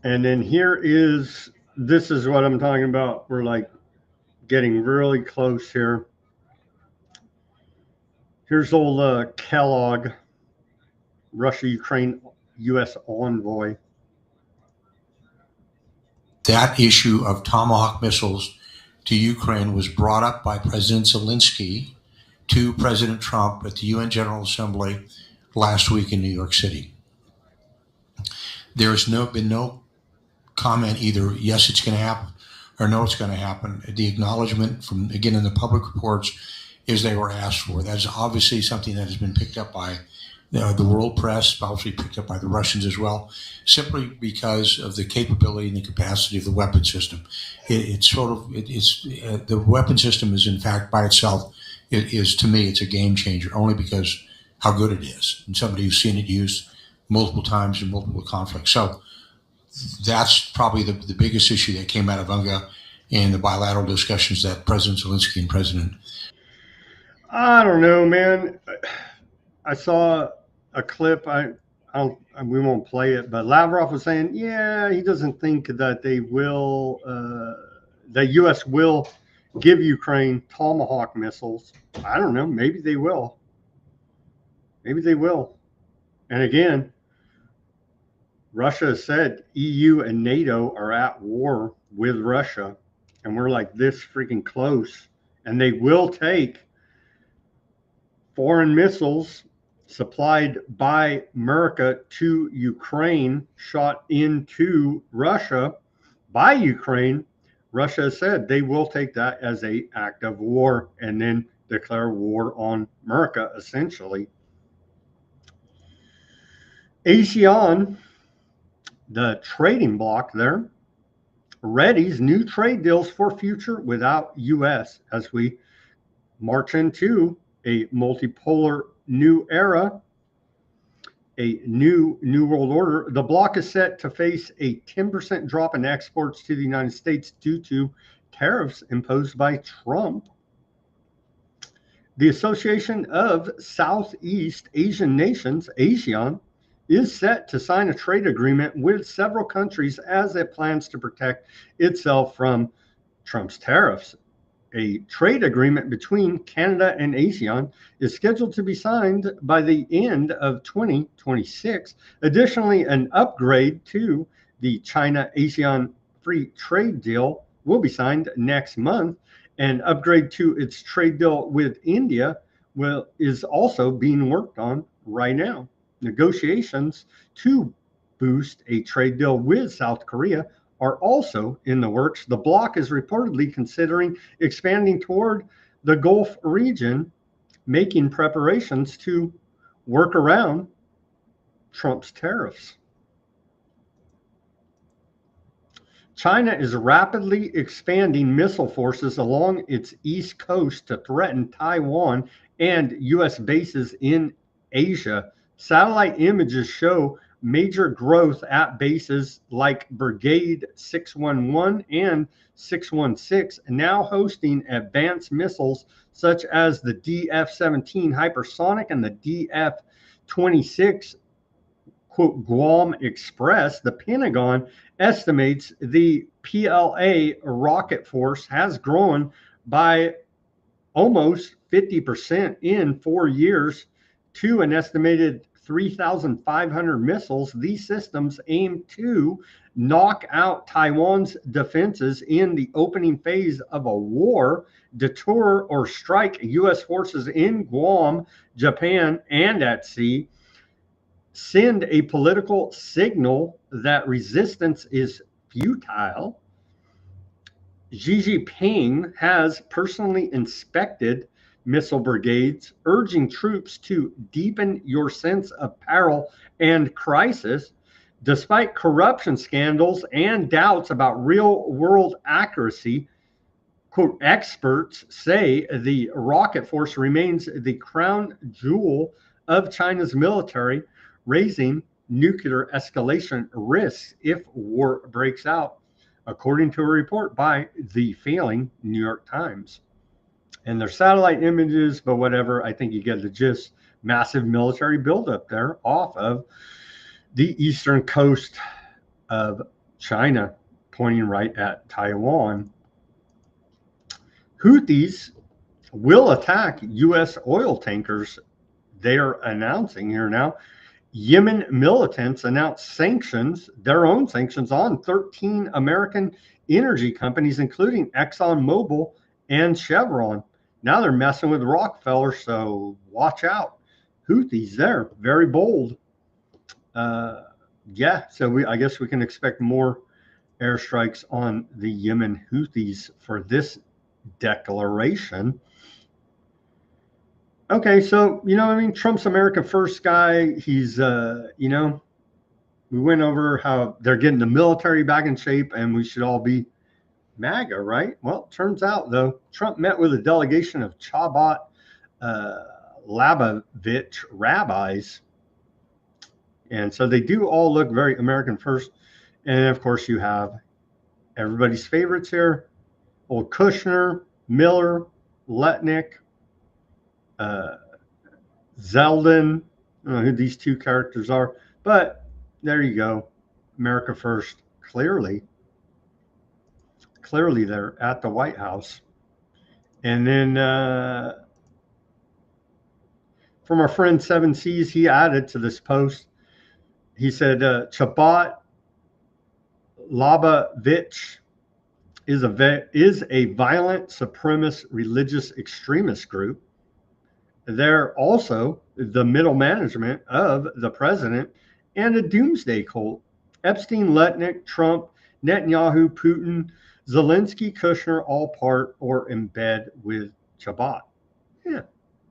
And then this is what I'm talking about. We're like getting really close here. Here's old Kellogg, Russia, Ukraine, U.S. envoy. That issue of Tomahawk missiles to Ukraine was brought up by President Zelensky to President Trump at the UN General Assembly last week in New York City. There has been no comment either, yes, it's going to happen, or no, it's going to happen. The acknowledgement from, again, in the public reports is they were asked for. That is obviously something that has been picked up by the world press, obviously picked up by the Russians as well, simply because of the capability and the capacity of the weapon system. The weapon system is, in fact, by itself, to me, it's a game changer, only because how good it is. And somebody who's seen it used multiple times in multiple conflicts. So that's probably the biggest issue that came out of UNGA in the bilateral discussions that President Zelensky and President. I don't know, man. I saw a clip. We won't play it, but Lavrov was saying, yeah, he doesn't think that they will, the U.S. will give Ukraine Tomahawk missiles. I don't know. Maybe they will. Maybe they will. And again, Russia has said EU and NATO are at war with Russia, and we're like this freaking close. And they will take foreign missiles supplied by America to Ukraine, shot into Russia by Ukraine. Russia has said they will take that as an act of war and then declare war on America, essentially. ASEAN, the trading bloc there, readies new trade deals for future without U.S. as we march into a multipolar new era, a new world order. The bloc is set to face a 10% drop in exports to the United States due to tariffs imposed by Trump. The Association of Southeast Asian Nations, ASEAN, is set to sign a trade agreement with several countries as it plans to protect itself from Trump's tariffs. A trade agreement between Canada and ASEAN is scheduled to be signed by the end of 2026. Additionally, an upgrade to the China-ASEAN free trade deal will be signed next month. An upgrade to its trade deal with India is also being worked on right now. Negotiations to boost a trade deal with South Korea are also in the works. The bloc is reportedly considering expanding toward the Gulf region, making preparations to work around Trump's tariffs. China is rapidly expanding missile forces along its east coast to threaten Taiwan and U.S. bases in Asia. Satellite images show major growth at bases like Brigade 611 and 616, now hosting advanced missiles such as the DF-17 hypersonic and the DF-26 quote, Guam Express. The Pentagon estimates the PLA rocket force has grown by almost 50% in 4 years to an estimated 3,500 missiles. These systems aim to knock out Taiwan's defenses in the opening phase of a war, deter or strike U.S. forces in Guam, Japan, and at sea, send a political signal that resistance is futile. Xi Jinping has personally inspected missile brigades, urging troops to deepen your sense of peril and crisis. Despite corruption scandals and doubts about real-world accuracy, quote, experts say the rocket force remains the crown jewel of China's military, raising nuclear escalation risks if war breaks out, according to a report by the failing New York Times. And their satellite images, but whatever, I think you get the gist. Massive military buildup there off of the eastern coast of China, pointing right at Taiwan. Houthis will attack U.S. oil tankers, they're announcing here now. Yemen militants announced sanctions, their own sanctions, on 13 American energy companies, including ExxonMobil and Chevron. Now they're messing with Rockefeller, so watch out. Houthis there, very bold. Yeah, so I guess we can expect more airstrikes on the Yemen Houthis for this declaration. Okay, so, Trump's America First guy. He's, we went over how they're getting the military back in shape and we should all be MAGA, right? Well, turns out, though, Trump met with a delegation of Chabad Lubavitch rabbis. And so they do all look very American First. And, of course, you have everybody's favorites here. Old Kushner, Miller, Letnick, Zeldin. I don't know who these two characters are, but there you go. America First, clearly they're at the White House. And then from our friend 7Cs, he added to this post, he said, Chabad Lubavitch is a violent supremacist religious extremist group. They're also the middle management of the president and a doomsday cult. Epstein, Letnick, Trump, Netanyahu, Putin, Zelensky, Kushner, all part or in bed with Chabad. Yeah,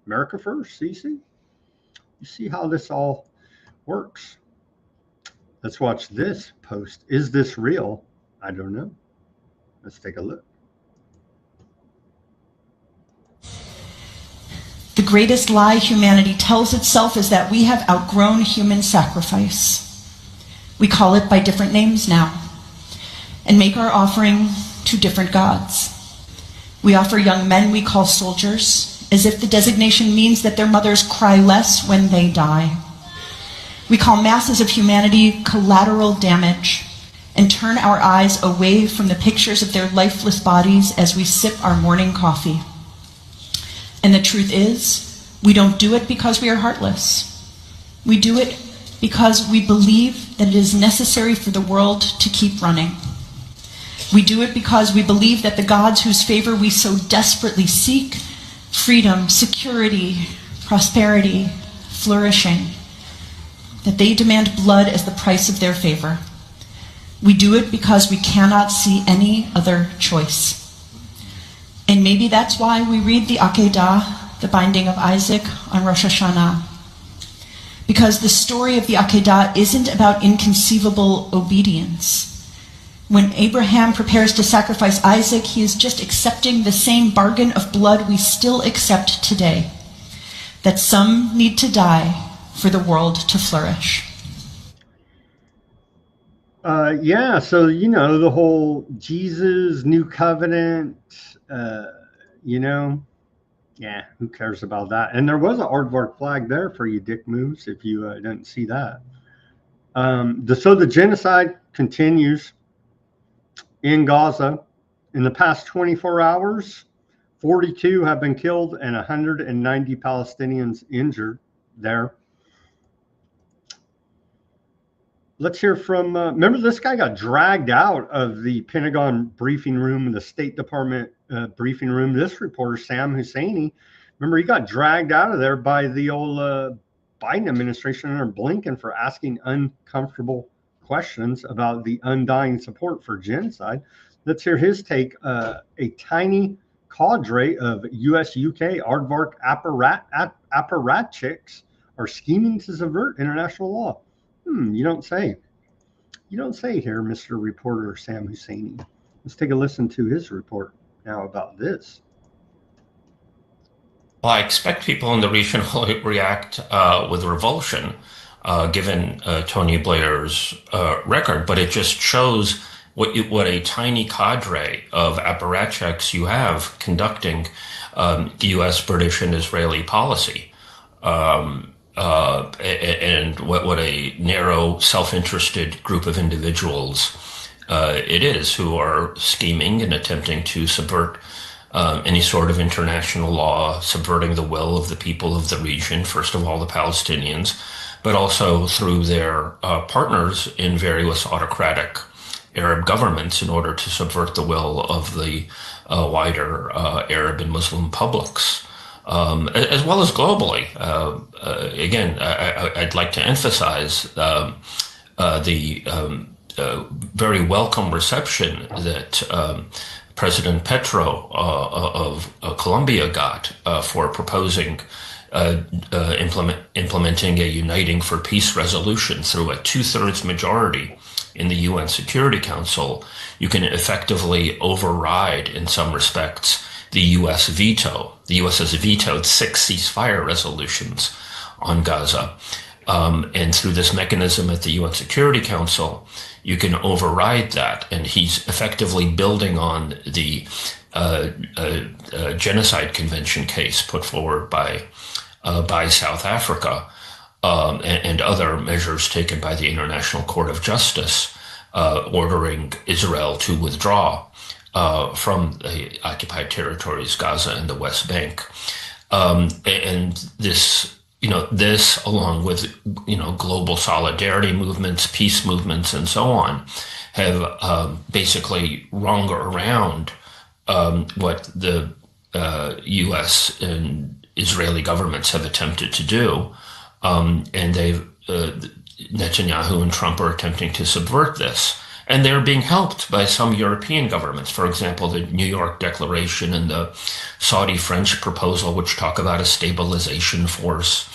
America First, CC. You see how this all works. Let's watch this post. Is this real? I don't know. Let's take a look. The greatest lie humanity tells itself is that we have outgrown human sacrifice. We call it by different names now and make our offering to different gods. We offer young men we call soldiers, as if the designation means that their mothers cry less when they die. We call masses of humanity collateral damage and turn our eyes away from the pictures of their lifeless bodies as we sip our morning coffee. And the truth is, we don't do it because we are heartless. We do it because we believe that it is necessary for the world to keep running. We do it because we believe that the gods whose favor we so desperately seek, freedom, security, prosperity, flourishing, that they demand blood as the price of their favor. We do it because we cannot see any other choice. And maybe that's why we read the Akedah, the binding of Isaac, on Rosh Hashanah. Because the story of the Akedah isn't about inconceivable obedience. When Abraham prepares to sacrifice Isaac, he is just accepting the same bargain of blood we still accept today. That some need to die for the world to flourish. Yeah, so, you know, the whole Jesus, new covenant, you know, yeah, who cares about that? And there was an aardvark flag there for you dick moves, if you didn't see that. So the genocide continues in Gaza. In the past 24 hours, 42 have been killed and 190 Palestinians injured there. Let's hear from, remember this guy got dragged out of the Pentagon briefing room and the State Department briefing room. This reporter, Sam Husseini, remember he got dragged out of there by the old Biden administration under Blinken for asking uncomfortable questions about the undying support for genocide. Let's hear his take. A tiny cadre of US-UK aardvark apparatchiks are scheming to subvert international law. You don't say. You don't say here, Mr. Reporter Sam Husseini. Let's take a listen to his report now about this. Well, I expect people in the region will react with revulsion, given Tony Blair's record, but it just shows what a tiny cadre of apparatchiks you have conducting U.S., British, and Israeli policy. And what a narrow, self-interested group of individuals it is who are scheming and attempting to subvert any sort of international law, subverting the will of the people of the region, first of all the Palestinians, but also through their partners in various autocratic Arab governments in order to subvert the will of the wider Arab and Muslim publics. As well as globally. Again, I'd like to emphasize the very welcome reception that President Petro of Colombia got for proposing implementing a Uniting for Peace resolution through a 2/3 majority in the UN Security Council. You can effectively override, in some respects, the U.S. veto. The U.S. has vetoed 6 ceasefire resolutions on Gaza. And through this mechanism at the UN Security Council, you can override that. And he's effectively building on the Genocide Convention case put forward by South Africa and other measures taken by the International Court of Justice, ordering Israel to withdraw from the occupied territories, Gaza and the West Bank. And this, this along with, global solidarity movements, peace movements, and so on, have basically rung around what the U.S. and Israeli governments have attempted to do. And Netanyahu and Trump are attempting to subvert this. And they're being helped by some European governments. For example, the New York Declaration and the Saudi-French proposal, which talk about a stabilization force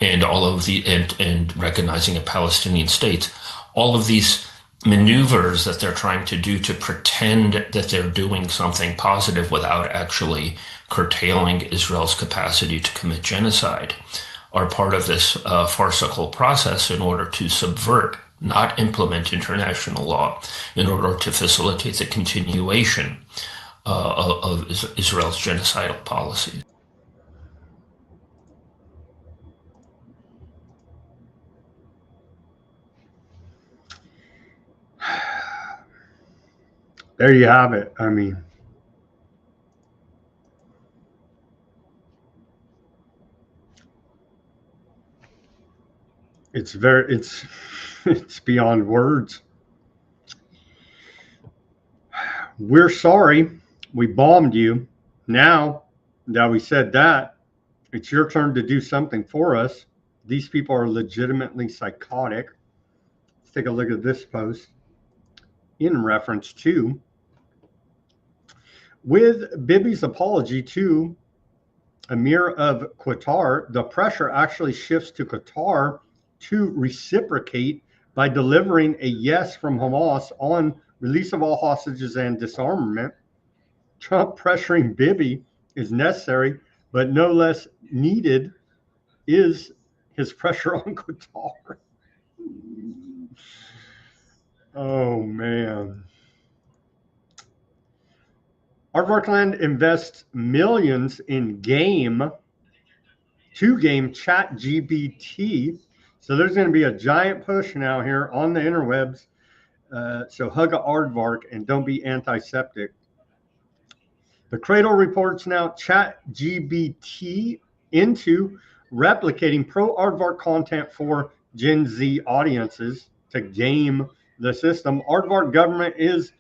and all of the and recognizing a Palestinian state. All of these maneuvers that they're trying to do to pretend that they're doing something positive without actually curtailing Israel's capacity to commit genocide are part of this farcical process in order to subvert, not implement international law, in order to facilitate the continuation of Israel's genocidal policy. There you have it. I mean, it's beyond words. we're sorry we bombed you. Now that we said that, it's your turn to do something for us. These people are legitimately psychotic. Let's take a look at this post in reference to, with Bibi's apology to Emir of Qatar, the pressure actually shifts to Qatar to reciprocate by delivering a yes from Hamas on release of all hostages and disarmament. Trump pressuring Bibi is necessary, but no less needed is his pressure on Qatar. Oh, man. Aardvarkland invests millions in two-game ChatGPT. So there's going to be a giant push now here on the interwebs. So hug a aardvark and don't be antiseptic. The Cradle reports now ChatGPT into replicating pro-aardvark content for Gen Z audiences to game the system. Aardvark government is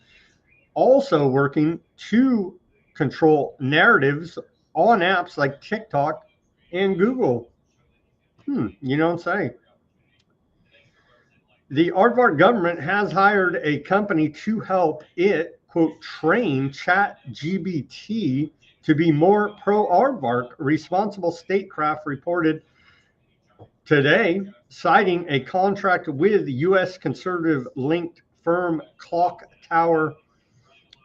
also working to control narratives on apps like TikTok and Google. You don't say. The Aardvark government has hired a company to help it, quote, train ChatGPT to be more pro-Aardvark. Responsible Statecraft reported today, citing a contract with U.S. conservative-linked firm Clock Tower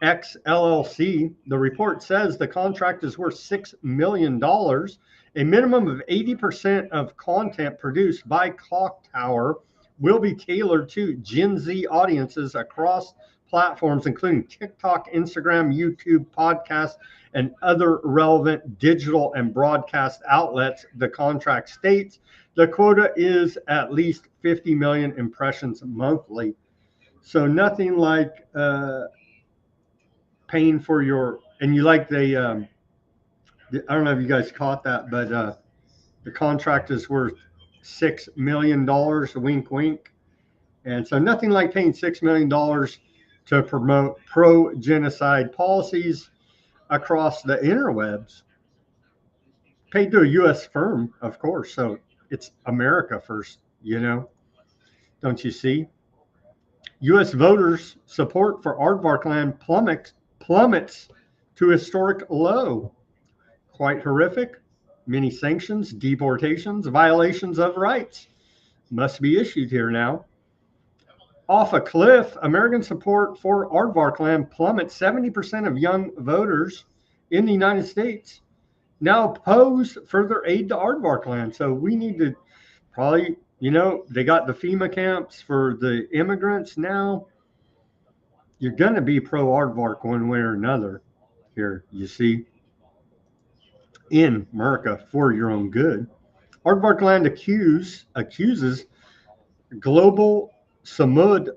X LLC. The report says the contract is worth $6 million. A minimum of 80% of content produced by Clock Tower will be tailored to Gen Z audiences across platforms, including TikTok, Instagram, YouTube, podcasts, and other relevant digital and broadcast outlets. The contract states the quota is at least 50 million impressions monthly. So nothing like paying for your, and you like I don't know if you guys caught that, but the contract is worth $6 million, wink, wink. And so nothing like paying $6 million to promote pro-genocide policies across the interwebs. Paid to a U.S. firm, of course. So it's America first, Don't you see? U.S. voters' support for Aardvarkland plummets to historic low. Quite horrific. Many sanctions, deportations, violations of rights must be issued here now. Off a cliff, American support for Aardvarkland plummets. 70% of young voters in the United States now oppose further aid to Aardvarkland. So we need to probably, they got the FEMA camps for the immigrants now. You're going to be pro-Aardvark one way or another here, you see, in America for your own good. Aardvarkland accuses Global Samud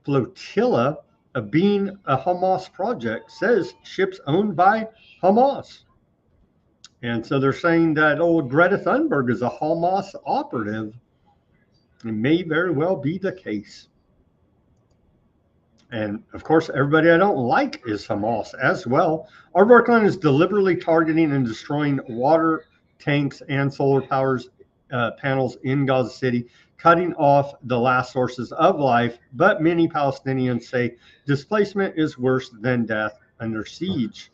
Flotilla of being a Hamas project, says ships owned by Hamas. And so they're saying that old Greta Thunberg is a Hamas operative. It may very well be the case. And of course, everybody I don't like is Hamas as well. Aardvarkland is deliberately targeting and destroying water tanks and solar panels in Gaza City, cutting off the last sources of life. But many Palestinians say displacement is worse than death under siege.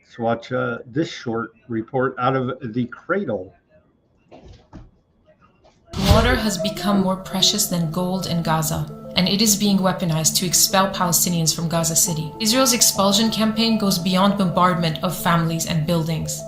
Let's watch this short report out of the Cradle. Water has become more precious than gold in Gaza, and it is being weaponized to expel Palestinians from Gaza City. Israel's expulsion campaign goes beyond bombardment of families and buildings.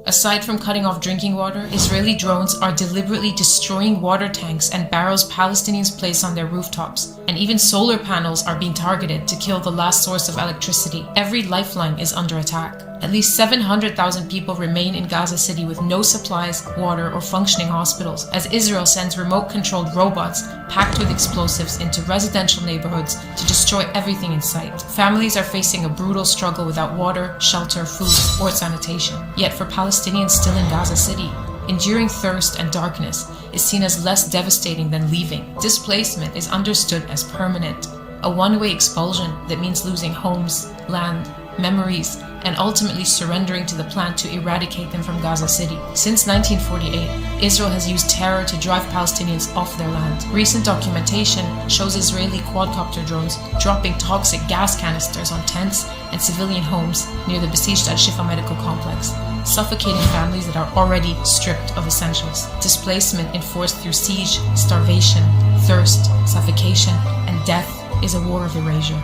Aside from cutting off drinking water, Israeli drones are deliberately destroying water tanks and barrels Palestinians place on their rooftops. And even solar panels are being targeted to kill the last source of electricity. Every lifeline is under attack. At least 700,000 people remain in Gaza City with no supplies, water, or functioning hospitals, as Israel sends remote-controlled robots packed with explosives into residential neighborhoods to destroy everything in sight. Families are facing a brutal struggle without water, shelter, food, or sanitation. Yet for Palestinians still in Gaza City, enduring thirst and darkness is seen as less devastating than leaving. Displacement is understood as permanent. A one-way expulsion that means losing homes, land, memories, and ultimately surrendering to the plan to eradicate them from Gaza City. Since 1948, Israel has used terror to drive Palestinians off their land. Recent documentation shows Israeli quadcopter drones dropping toxic gas canisters on tents and civilian homes near the besieged Al-Shifa medical complex, suffocating families that are already stripped of essentials. Displacement enforced through siege, starvation, thirst, suffocation, and death is a war of erasure.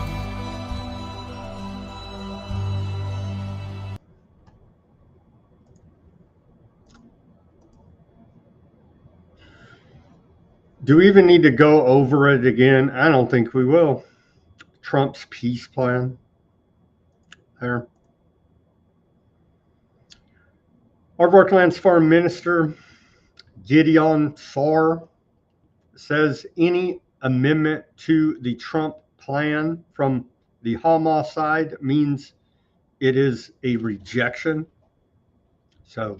Do we even need to go over it again? I don't think we will. Trump's peace plan there. Aardvarkland's Foreign Minister Gideon Saar says any amendment to the Trump plan from the Hamas side means it is a rejection. So,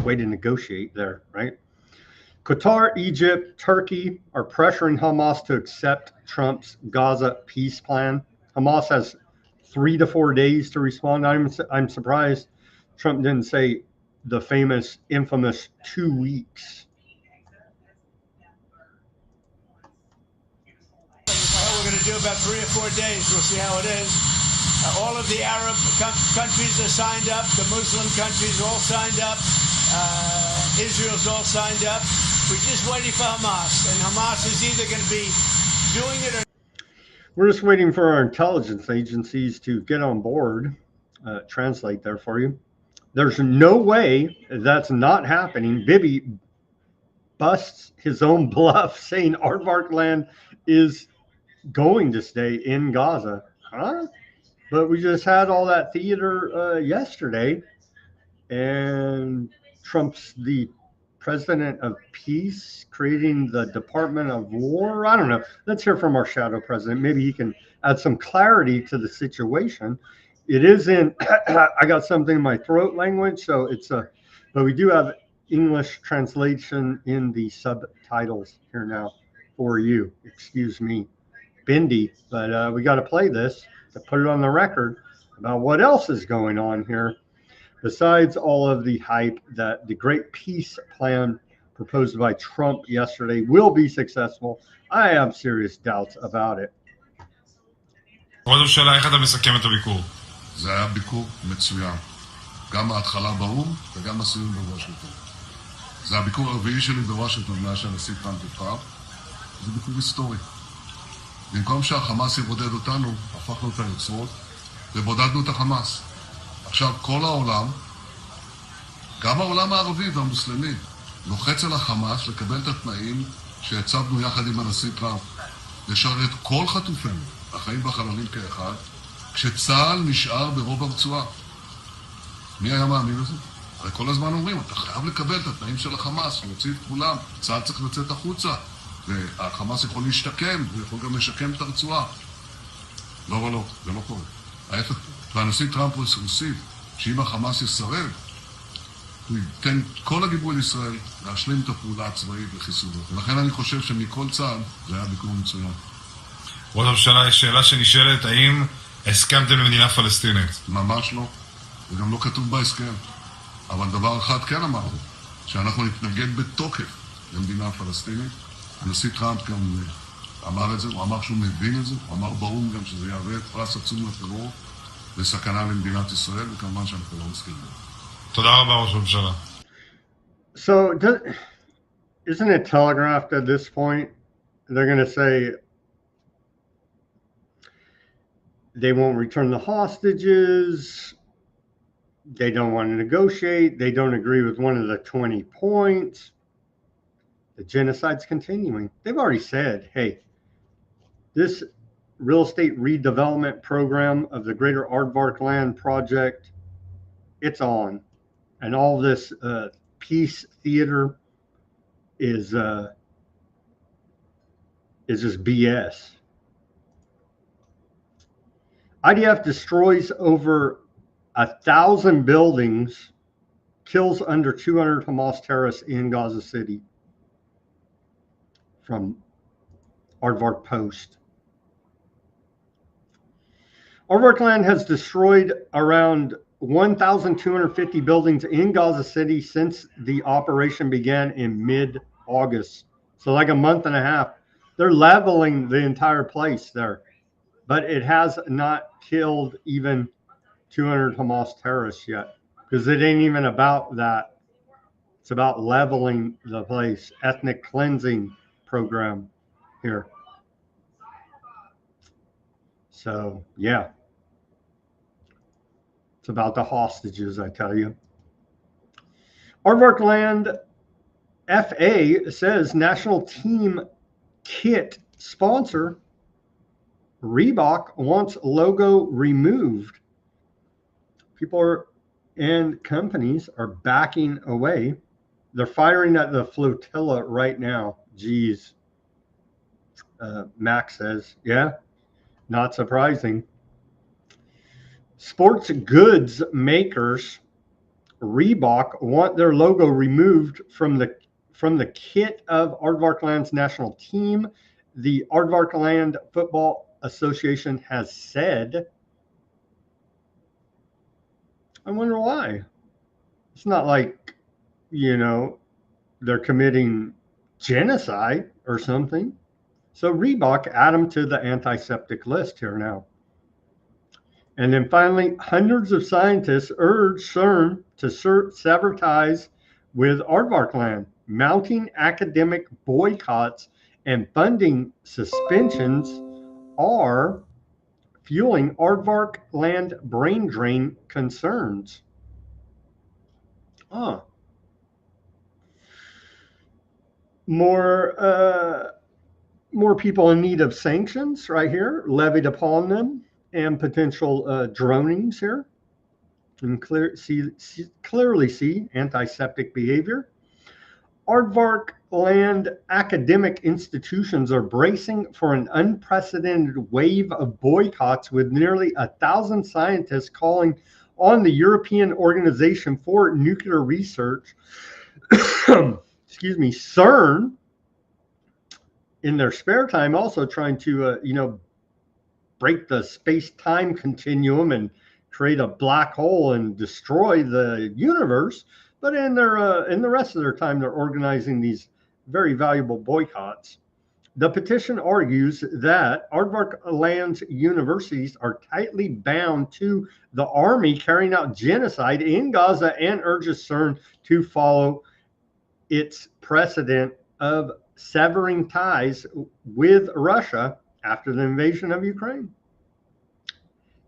way to negotiate there, right? Qatar, Egypt, Turkey are pressuring Hamas to accept Trump's Gaza peace plan. Hamas has 3 to 4 days to respond. I'm surprised Trump didn't say the famous, infamous 2 weeks. We're going to do about 3 or 4 days. We'll see how it is. All of the Arab countries are signed up. The Muslim countries are all signed up. Israel's all signed up. We're just waiting for Hamas. And Hamas is either going to be doing it or... We're just waiting for our intelligence agencies to get on board. Translate there for you. There's no way that's not happening. Bibi busts his own bluff saying Aardvarkland is going to stay in Gaza. Huh? But we just had all that theater yesterday, and Trump's the president of peace, creating the Department of War. I don't know. Let's hear from our shadow president. Maybe he can add some clarity to the situation. It is in, I got something in my throat language, so it's but we do have English translation in the subtitles here now for you. Excuse me, Bindi, but we got to play this to put it on the record about what else is going on here. Besides all of the hype that the great peace plan proposed by Trump yesterday will be successful, I have serious doubts about it. ראש הממשלה, איך אתה מסכם את הביקור? זה היה ביקור מצוין. גם ההתחלה באום וגם הסיום בוושינגטון. זה הביקור הרביעי שלי בוושינגטון מאז שהנשיא טראמפ נבחר. זה ביקור היסטורי. במקום שהחמאס יבודד אותנו, הפכנו את היוצרות ובודדנו את החמאס. עכשיו כל העולם, גם העולם הערבי והמוסלמי, לוחץ על החמאס לקבל את התנאים שהצבנו יחד עם הנשיא טראמפ, לשרת כל חטופינו, החיים והחללים כאחד, כשצה"ל נשאר ברוב הרצועה. מי היה מאמין לזה? הרי כל הזמן אומרים, אתה חייב לקבל את התנאים של החמאס, להוציא את כולם, צה"ל צריך לצאת החוצה, והחמאס יכול להשתקם, הוא יכול גם לשקם את הרצועה. לא, זה לא קורה. ההפך, והנשיא טראמפ הוסיף שאם החמאס יסרב, הוא ייתן כל הגיבוי לישראל להשלים את הפעולה הצבאית לחיסולו. ולכן אני חושב שמכל צה"ל זה היה ביקור מצוין. ראש הממשלה, יש שאלה שנשאלת, האם הסכמתם למדינה פלסטינית? ממש לא, וגם לא כתוב בהסכם. אבל דבר אחד כן אמרנו, שאנחנו נתנגד בתוקף למדינה פלסטינית. הנשיא טראמפ גם אמר את זה, הוא אמר שהוא מבין את זה, הוא אמר באום גם שזה יהווה פרס עצום לטרור, וסכנה למדינת ישראל, וכמובן שאנחנו לא מסכימים. תודה רבה, ראש הממשלה. So, isn't it telegraphed at this point? They're going to say they won't return the hostages. They don't want to negotiate. They don't agree with one of the 20 points. The genocide's continuing. They've already said, hey, this real estate redevelopment program of the Greater Aardvarkland project, it's on. And all this peace theater is just BS. IDF destroys over 1,000 buildings, kills under 200 Hamas terrorists in Gaza City. From Aardvark Post. Aardvark land has destroyed around 1,250 buildings in Gaza City since the operation began in mid-August. So like a month and a half. They're leveling the entire place there. But it has not killed even 200 Hamas terrorists yet, because it ain't even about that. It's about leveling the place, ethnic cleansing program here. So, yeah. It's about the hostages, I tell you. Aardvark Land FA says national team kit sponsor Reebok wants logo removed. People and companies are backing away. They're firing at the flotilla right now. Geez. Max says, yeah, not surprising. Sports goods makers Reebok want their logo removed from the kit of Aardvark Land's national team. The Aardvark Land Football Association has said. I wonder why. It's not like, you know, they're committing genocide or something. So Reebok, add them to the antiseptic list here now. And then finally, hundreds of scientists urge CERN to sever ties with Aardvark Land, mounting academic boycotts and funding suspensions are fueling Aardvark Land brain drain concerns. More people in need of sanctions right here levied upon them, and potential dronings here. And clearly see antiseptic behavior. Aardvark Land academic institutions are bracing for an unprecedented wave of boycotts, with nearly 1,000 scientists calling on the European Organization for Nuclear Research, excuse me, CERN, in their spare time, also trying to, break the space-time continuum and create a black hole and destroy the universe. But in the rest of their time, they're organizing these very valuable boycotts. The petition argues that Aardvark Land's universities are tightly bound to the army carrying out genocide in Gaza, and urges CERN to follow its precedent of severing ties with Russia after the invasion of Ukraine.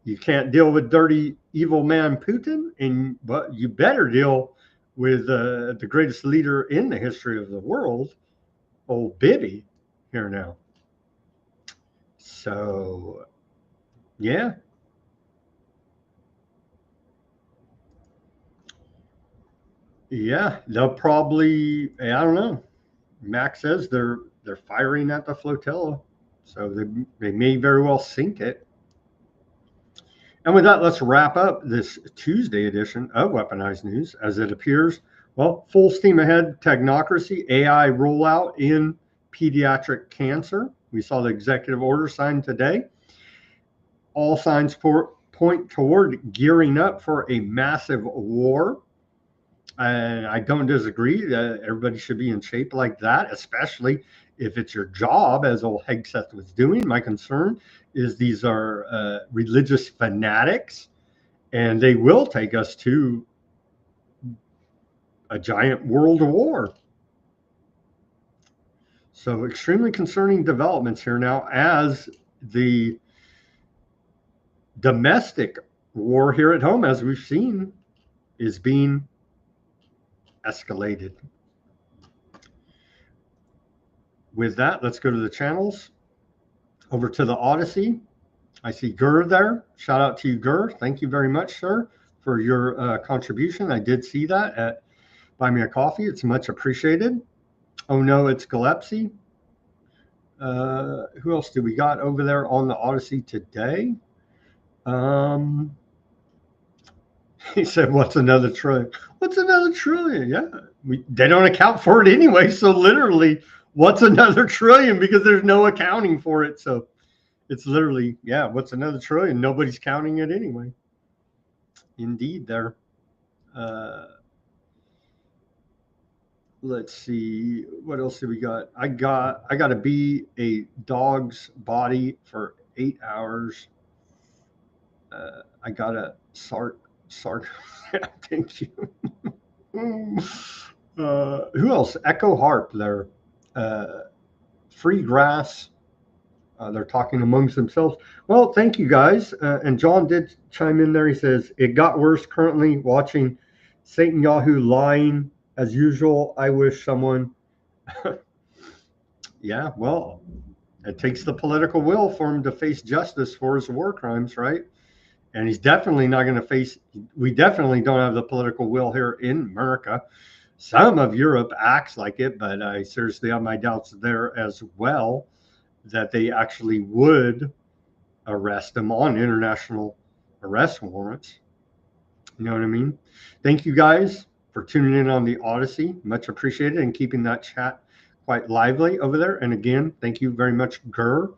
You can't deal with dirty, evil man Putin, but you better deal with the greatest leader in the history of the world, old Bibi, here now. So, yeah. Yeah, they'll probably, I don't know. Max says they're firing at the flotilla, so they may very well sink it. And with that, let's wrap up this Tuesday edition of Weaponized News. As it appears, well, full steam ahead, technocracy, AI rollout in pediatric cancer. We saw the executive order signed today. All signs point toward gearing up for a massive war. And I don't disagree that everybody should be in shape like that, especially if it's your job, as old Hegseth was doing. My concern is these are religious fanatics, and they will take us to a giant world war. So extremely concerning developments here now, as the domestic war here at home, as we've seen, is being escalated. With that, let's go to the channels. Over to the Odysee. I see Gur there. Shout out to you, Gur. Thank you very much, sir, for your contribution. I did see that at Buy Me a Coffee. It's much appreciated. Oh no, it's Gillespie. Who else do we got over there on the Odysee today? He said, what's another trillion? What's another trillion? Yeah, they don't account for it anyway. So literally, what's another trillion? Because there's no accounting for it. So It's literally, yeah, what's another trillion? Nobody's counting it anyway. Indeed, there. Let's see, what else do we got? I got to be a dog's body for 8 hours. I got a thank you. Who else? Echo Harp there. Free grass. They're talking amongst themselves. Well, thank you guys. And John did chime in there. He says, it got worse currently watching Satan Yahoo lying as usual. I wish someone. Yeah, well, it takes the political will for him to face justice for his war crimes, right? And he's definitely not going to face, we definitely don't have the political will here in America. Some of Europe acts like it, but I seriously have my doubts there as well that they actually would arrest him on international arrest warrants. You know what I mean? Thank you guys for tuning in on the Odysee. Much appreciated, and keeping that chat quite lively over there. And again, thank you very much, Gurr.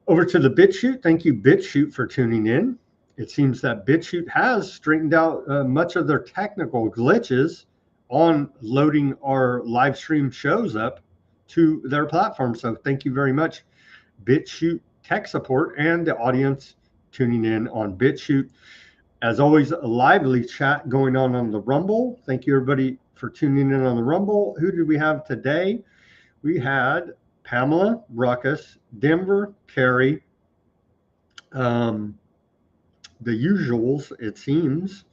Over to the Bitchute. Thank you, Bitchute, for tuning in. It seems that Bitchute has straightened out much of their technical glitches on loading our live stream shows up to their platform. So thank you very much, Bitchute tech support and the audience tuning in on Bitchute. As always, a lively chat going on the Rumble. Thank you, everybody, for tuning in on the Rumble. Who did we have today? We had Pamela, Ruckus, Denver, Carrie, the usuals, it seems.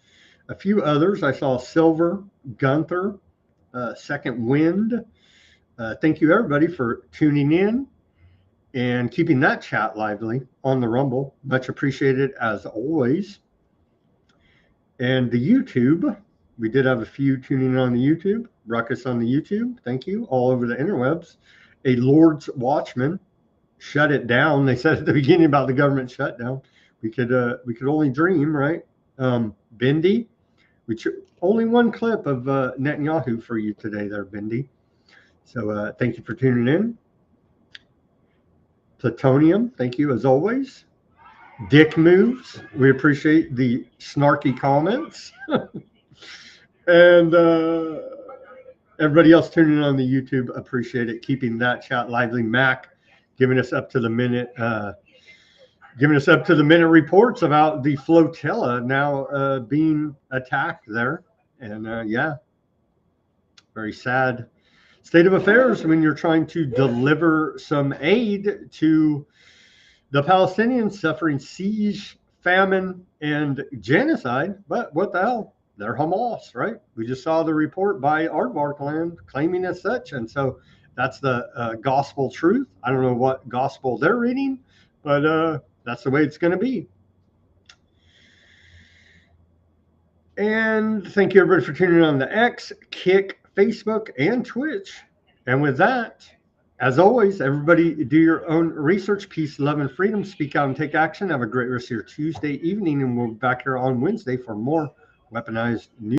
A few others. I saw Silver, Gunther, Second Wind. Thank you, everybody, for tuning in and keeping that chat lively on the Rumble. Much appreciated, as always. And the YouTube, we did have a few tuning in on the YouTube. Ruckus on the YouTube, thank you. All over the interwebs. A Lord's Watchman shut it down. They said at the beginning about the government shutdown. We could only dream, right? Bindi, which only one clip of Netanyahu for you today there, Bindi. So thank you for tuning in. Plutonium, thank you as always. Dick Moves, we appreciate the snarky comments. And everybody else tuning in on the YouTube, appreciate it. Keeping that chat lively. Mac, giving us up to the minute reports about the flotilla now being attacked there. And yeah, very sad state of affairs when you're trying to deliver some aid to the Palestinians suffering siege, famine, and genocide. But what the hell? They're Hamas, right? We just saw the report by Aardvark Land claiming as such. And so that's the gospel truth. I don't know what gospel they're reading, but that's the way it's going to be. And thank you, everybody, for tuning in on the X, Kick, Facebook, and Twitch. And with that, as always, everybody do your own research. Peace, love, and freedom. Speak out and take action. Have a great rest of your Tuesday evening, and we'll be back here on Wednesday for more Weaponized News.